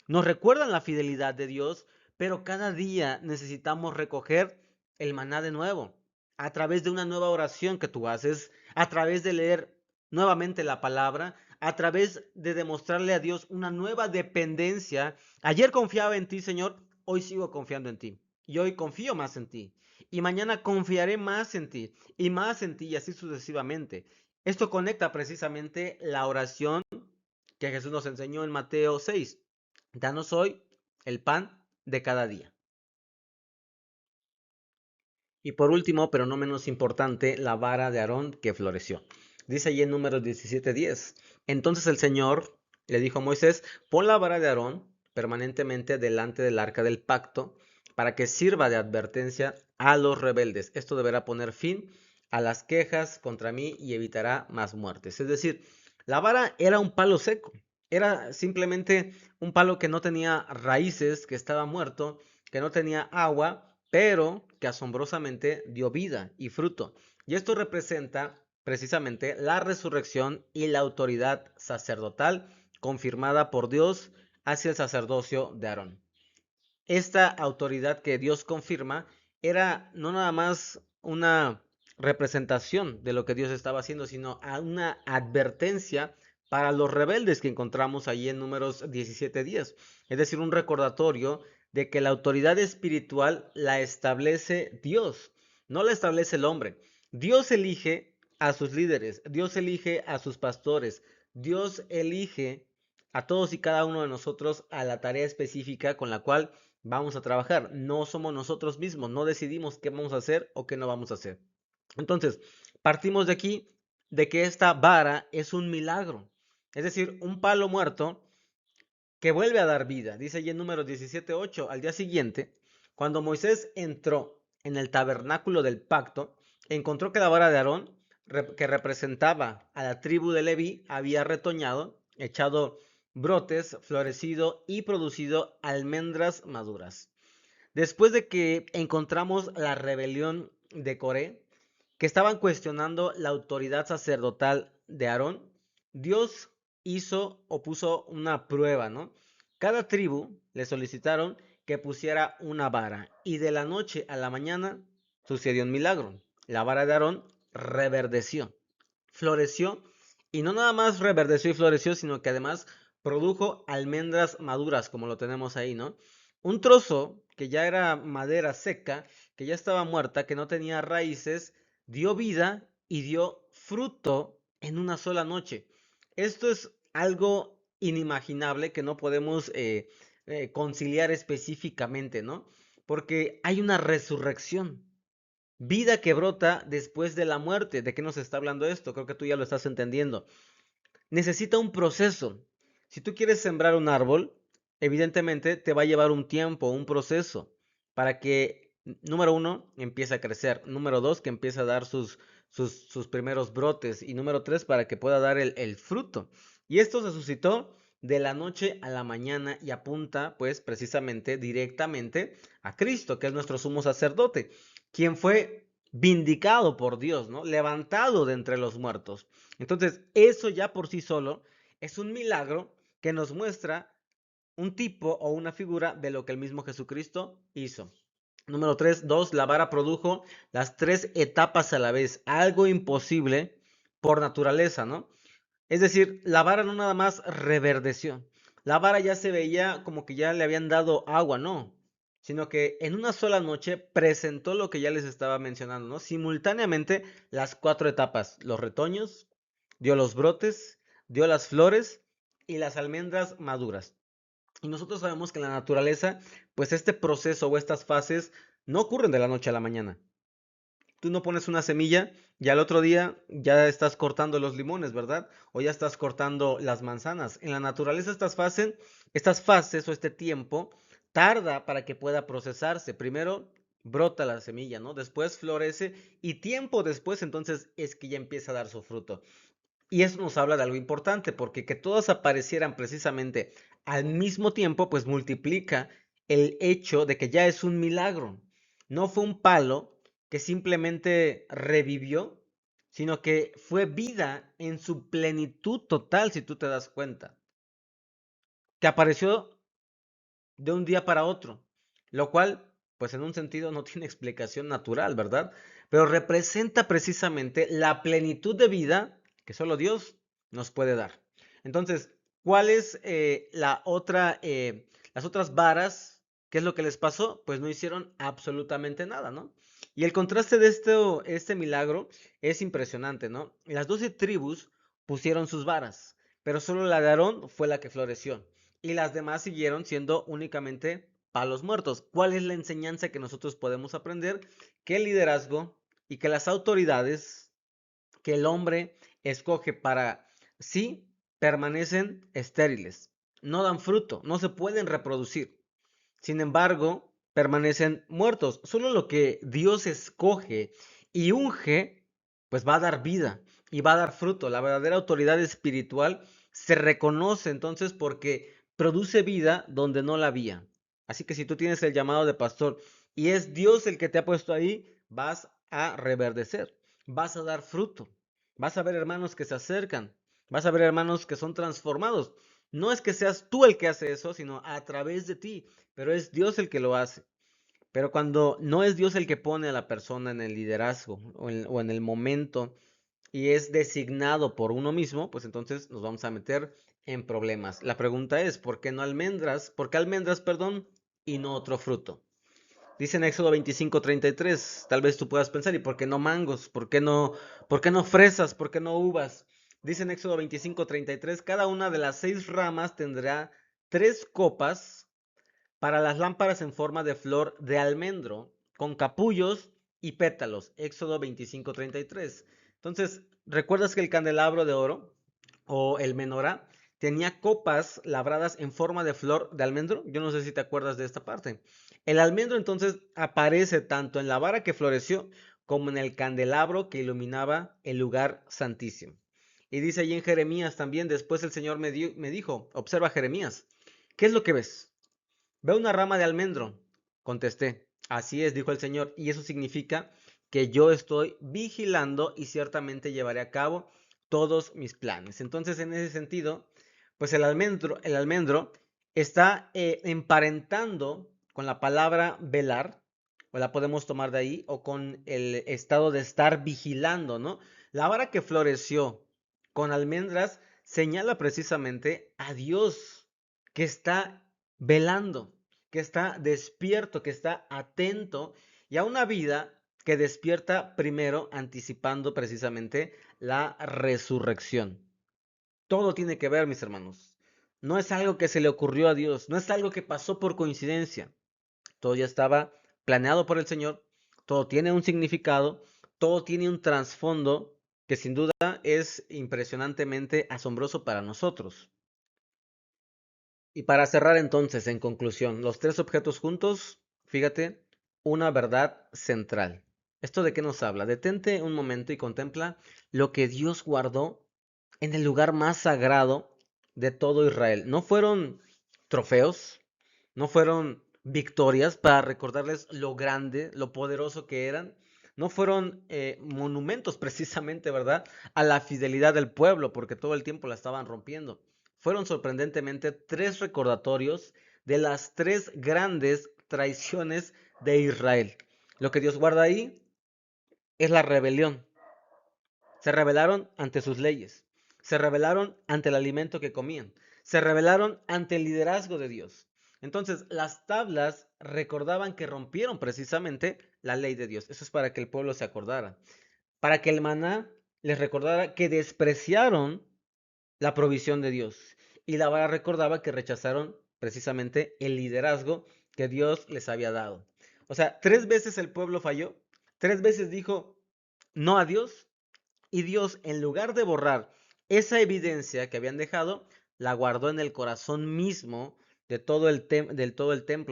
nos recuerdan la fidelidad de Dios, pero cada día necesitamos recoger el maná de nuevo, a través de una nueva oración que tú haces, a través de leer nuevamente la palabra, a través de demostrarle a Dios una nueva dependencia. Ayer confiaba en ti, Señor, hoy sigo confiando en ti. Y hoy confío más en ti. Y mañana confiaré más en ti y más en ti y así sucesivamente. Esto conecta precisamente la oración que Jesús nos enseñó en Mateo 6. Danos hoy el pan de cada día. Y por último, pero no menos importante, la vara de Aarón que floreció. Dice allí en Números 17:10. Entonces el Señor le dijo a Moisés, pon la vara de Aarón permanentemente delante del arca del pacto para que sirva de advertencia a los rebeldes. Esto deberá poner fin a las quejas contra mí y evitará más muertes. Es decir, la vara era un palo seco. Era simplemente un palo que no tenía raíces, que estaba muerto, que no tenía agua, pero que asombrosamente dio vida y fruto. Y esto representa precisamente la resurrección y la autoridad sacerdotal confirmada por Dios hacia el sacerdocio de Aarón. Esta autoridad que Dios confirma era no nada más una representación de lo que Dios estaba haciendo, sino una advertencia para los rebeldes que encontramos ahí en Números 17:10. Es decir, un recordatorio de que la autoridad espiritual la establece Dios, no la establece el hombre. Dios elige a sus líderes, Dios elige a sus pastores, Dios elige a todos y cada uno de nosotros a la tarea específica con la cual vamos a trabajar. No somos nosotros mismos, no decidimos qué vamos a hacer o qué no vamos a hacer. Entonces, partimos de aquí, de que esta vara es un milagro. Es decir, un palo muerto que vuelve a dar vida. Dice allí en Números 17:8, al día siguiente, cuando Moisés entró en el tabernáculo del pacto, encontró que la vara de Aarón, que representaba a la tribu de Leví, había retoñado, echado brotes, florecido y producido almendras maduras. Después de que encontramos la rebelión de Coré, que estaban cuestionando la autoridad sacerdotal de Aarón, Dios hizo o puso una prueba, ¿no? Cada tribu le solicitaron que pusiera una vara y de la noche a la mañana sucedió un milagro. La vara de Aarón reverdeció, floreció y no nada más reverdeció y floreció, sino que además produjo almendras maduras, como lo tenemos ahí, ¿no? Un trozo que ya era madera seca, que ya estaba muerta, que no tenía raíces, dio vida y dio fruto en una sola noche. Esto es algo inimaginable que no podemos conciliar específicamente, ¿no? Porque hay una resurrección, vida que brota después de la muerte. ¿De qué nos está hablando esto? Creo que tú ya lo estás entendiendo. Necesita un proceso. Si tú quieres sembrar un árbol, evidentemente te va a llevar un tiempo, un proceso, para que, número uno, empiece a crecer. Número dos, que empiece a dar sus primeros brotes. Y número tres, para que pueda dar el fruto. Y esto se suscitó de la noche a la mañana y apunta, pues, precisamente, directamente a Cristo, que es nuestro sumo sacerdote, quien fue vindicado por Dios, ¿no? Levantado de entre los muertos. Entonces, eso ya por sí solo es un milagro que nos muestra un tipo o una figura de lo que el mismo Jesucristo hizo. Número 3, 2, la vara produjo las tres etapas a la vez, algo imposible por naturaleza, ¿no? Es decir, la vara no nada más reverdeció, la vara ya se veía como que ya le habían dado agua, no, sino que en una sola noche presentó lo que ya les estaba mencionando, ¿no? Simultáneamente las cuatro etapas, los retoños, dio los brotes, dio las flores y las almendras maduras. Y nosotros sabemos que en la naturaleza, pues este proceso o estas fases no ocurren de la noche a la mañana. Tú no pones una semilla y al otro día ya estás cortando los limones, ¿verdad? O ya estás cortando las manzanas. En la naturaleza estas fases o este tiempo tarda para que pueda procesarse. Primero brota la semilla, ¿no? Después florece y tiempo después entonces es que ya empieza a dar su fruto. Y eso nos habla de algo importante, porque que todas aparecieran precisamente al mismo tiempo, pues multiplica el hecho de que ya es un milagro. No fue un palo que simplemente revivió, sino que fue vida en su plenitud total, si tú te das cuenta, que apareció de un día para otro, lo cual, pues en un sentido no tiene explicación natural, ¿verdad? Pero representa precisamente la plenitud de vida que solo Dios nos puede dar. Entonces, ¿cuál es las otras varas? ¿Qué es lo que les pasó? Pues no hicieron absolutamente nada, ¿no? Y el contraste de este milagro es impresionante, ¿no? Las 12 tribus pusieron sus varas, pero solo la de Aarón fue la que floreció y las demás siguieron siendo únicamente palos muertos. ¿Cuál es la enseñanza que nosotros podemos aprender? Que el liderazgo y que las autoridades que el hombre escoge para sí permanecen estériles, no dan fruto, no se pueden reproducir. Sin embargo, permanecen muertos. Solo lo que Dios escoge y unge, pues va a dar vida y va a dar fruto. La verdadera autoridad espiritual se reconoce entonces porque produce vida donde no la había. Así que si tú tienes el llamado de pastor y es Dios el que te ha puesto ahí, vas a reverdecer, vas a dar fruto, vas a ver hermanos que se acercan, vas a ver hermanos que son transformados. No es que seas tú el que hace eso, sino a través de ti, pero es Dios el que lo hace. Pero cuando no es Dios el que pone a la persona en el liderazgo o en el momento y es designado por uno mismo, pues entonces nos vamos a meter en problemas. La pregunta es, ¿por qué no almendras? ¿Por qué almendras, perdón, y no otro fruto? Dice en Éxodo 25:33, tal vez tú puedas pensar, ¿y por qué no mangos? Por qué no fresas? ¿Por qué no uvas? Dice en Éxodo 25:33, cada una de las 6 ramas tendrá 3 copas para las lámparas en forma de flor de almendro, con capullos y pétalos. Éxodo 25:33. Entonces, ¿recuerdas que el candelabro de oro o el menorá tenía copas labradas en forma de flor de almendro? Yo no sé si te acuerdas de esta parte. El almendro entonces aparece tanto en la vara que floreció como en el candelabro que iluminaba el lugar santísimo. Y dice allí en Jeremías también, después el Señor me dijo, observa Jeremías, ¿qué es lo que ves? Veo una rama de almendro. Contesté, así es, dijo el Señor, y eso significa que yo estoy vigilando y ciertamente llevaré a cabo todos mis planes. Entonces, en ese sentido, pues el almendro está emparentando con la palabra velar, o la podemos tomar de ahí, o con el estado de estar vigilando, ¿no? La vara que floreció con almendras señala precisamente a Dios que está velando, que está despierto, que está atento y a una vida que despierta primero anticipando precisamente la resurrección. Todo tiene que ver, mis hermanos. No es algo que se le ocurrió a Dios, no es algo que pasó por coincidencia. Todo ya estaba planeado por el Señor, todo tiene un significado, todo tiene un trasfondo que sin duda es impresionantemente asombroso para nosotros. Y para cerrar entonces, en conclusión, los 3 objetos juntos, fíjate, una verdad central. ¿Esto de qué nos habla? Detente un momento y contempla lo que Dios guardó en el lugar más sagrado de todo Israel. No fueron trofeos, no fueron victorias para recordarles lo grande, lo poderoso que eran. No fueron monumentos precisamente, ¿verdad? A la fidelidad del pueblo, porque todo el tiempo la estaban rompiendo. Fueron sorprendentemente 3 recordatorios de las 3 grandes traiciones de Israel. Lo que Dios guarda ahí es la rebelión. Se rebelaron ante sus leyes. Se rebelaron ante el alimento que comían. Se rebelaron ante el liderazgo de Dios. Entonces, las tablas recordaban que rompieron precisamente la ley de Dios. Eso es para que el pueblo se acordara. Para que el maná les recordara que despreciaron la provisión de Dios. Y la vara recordaba que rechazaron precisamente el liderazgo que Dios les había dado. O sea, 3 veces el pueblo falló, 3 veces dijo no a Dios, y Dios, en lugar de borrar esa evidencia que habían dejado, la guardó en el corazón mismo de todo el templo,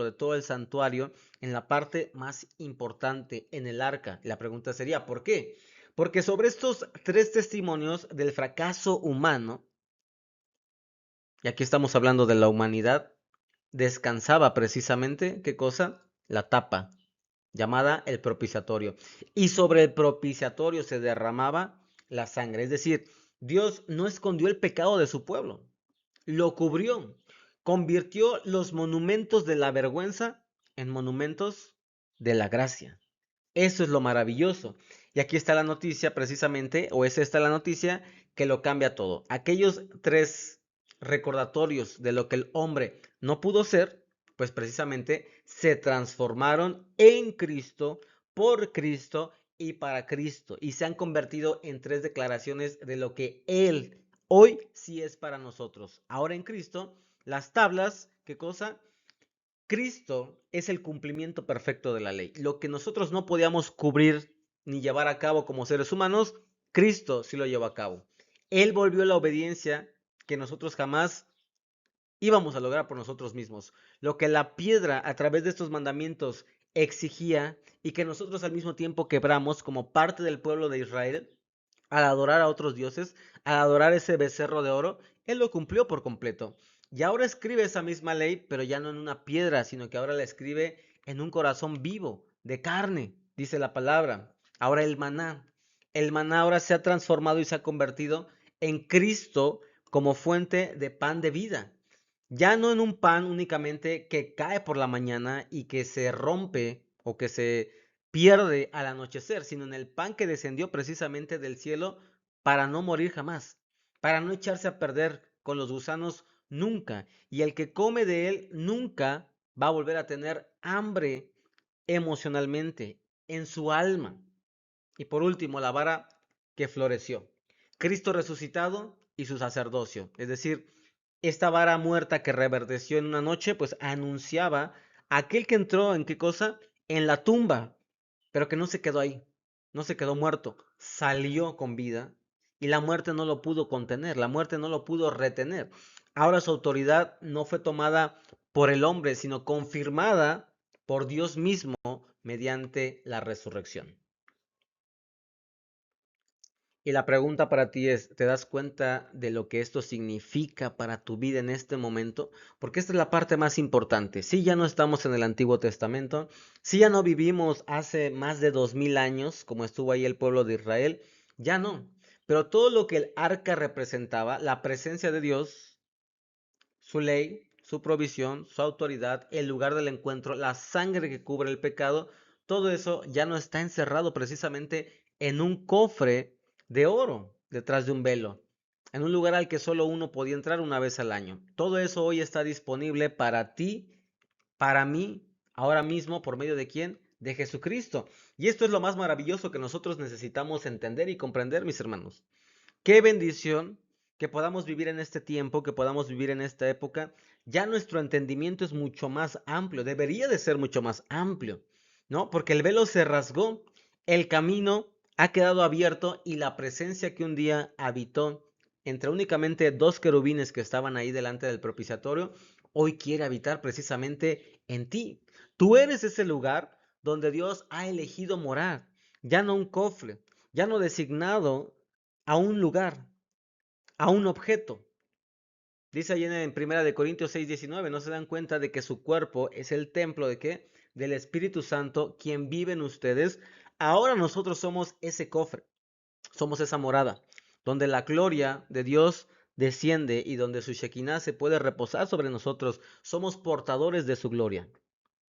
de todo el santuario, en la parte más importante, en el arca. Y la pregunta sería, ¿por qué? Porque sobre estos 3 testimonios del fracaso humano, y aquí estamos hablando de la humanidad, descansaba precisamente, ¿qué cosa? La tapa, llamada el propiciatorio. Y sobre el propiciatorio se derramaba la sangre. Es decir, Dios no escondió el pecado de su pueblo, lo cubrió, convirtió los monumentos de la vergüenza en monumentos de la gracia. Eso es lo maravilloso. Y aquí está la noticia precisamente, o es esta la noticia que lo cambia todo. Aquellos 3 recordatorios de lo que el hombre no pudo ser, pues precisamente se transformaron en Cristo, por Cristo y para Cristo. Y se han convertido en 3 declaraciones de lo que Él hoy sí es para nosotros. Ahora en Cristo, las tablas, ¿qué cosa? Cristo es el cumplimiento perfecto de la ley. Lo que nosotros no podíamos cubrir ni llevar a cabo como seres humanos, Cristo sí lo llevó a cabo. Él volvió la obediencia que nosotros jamás íbamos a lograr por nosotros mismos. Lo que la piedra a través de estos mandamientos exigía y que nosotros al mismo tiempo quebramos como parte del pueblo de Israel al adorar a otros dioses, al adorar ese becerro de oro, él lo cumplió por completo. Y ahora escribe esa misma ley, pero ya no en una piedra, sino que ahora la escribe en un corazón vivo, de carne, dice la palabra. Ahora el maná ahora se ha transformado y se ha convertido en Cristo como fuente de pan de vida. Ya no en un pan únicamente que cae por la mañana y que se rompe o que se pierde al anochecer, sino en el pan que descendió precisamente del cielo para no morir jamás, para no echarse a perder con los gusanos nunca. Y el que come de él nunca va a volver a tener hambre emocionalmente, en su alma. Y por último, la vara que floreció. Cristo resucitado y su sacerdocio. Es decir, esta vara muerta que reverdeció en una noche, pues anunciaba a aquel que entró en qué cosa? En la tumba, pero que no se quedó ahí, no se quedó muerto, salió con vida y la muerte no lo pudo contener, la muerte no lo pudo retener. Ahora su autoridad no fue tomada por el hombre, sino confirmada por Dios mismo mediante la resurrección. Y la pregunta para ti es, ¿te das cuenta de lo que esto significa para tu vida en este momento? Porque esta es la parte más importante. Si ya no estamos en el Antiguo Testamento, si ya no vivimos hace más de 2000 años, como estuvo ahí el pueblo de Israel, ya no. Pero todo lo que el arca representaba, la presencia de Dios, su ley, su provisión, su autoridad, el lugar del encuentro, la sangre que cubre el pecado, todo eso ya no está encerrado precisamente en un cofre de oro detrás de un velo, en un lugar al que solo uno podía entrar una vez al año. Todo eso hoy está disponible para ti, para mí, ahora mismo, ¿por medio de quién? De Jesucristo. Y esto es lo más maravilloso que nosotros necesitamos entender y comprender, mis hermanos. Qué bendición que podamos vivir en este tiempo, que podamos vivir en esta época. Ya nuestro entendimiento es mucho más amplio, debería de ser mucho más amplio, ¿no? Porque el velo se rasgó, el camino ha quedado abierto y la presencia que un día habitó entre únicamente dos querubines que estaban ahí delante del propiciatorio, hoy quiere habitar precisamente en ti. Tú eres ese lugar donde Dios ha elegido morar, ya no un cofre, ya no designado a un lugar, a un objeto. Dice ahí en Primera de Corintios 6:19, ¿no se dan cuenta de que su cuerpo es el templo de qué? Del Espíritu Santo, quien vive en ustedes. Ahora nosotros somos ese cofre, somos esa morada, donde la gloria de Dios desciende y donde su Shekinah se puede reposar sobre nosotros. Somos portadores de su gloria.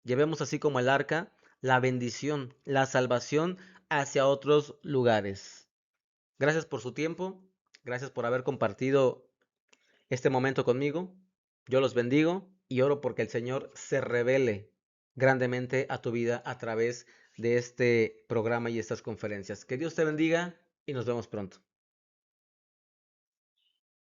Llevemos así como el arca la bendición, la salvación hacia otros lugares. Gracias por su tiempo, gracias por haber compartido este momento conmigo. Yo los bendigo y oro porque el Señor se revele grandemente a tu vida a través de este programa y estas conferencias. Que Dios te bendiga y nos vemos pronto.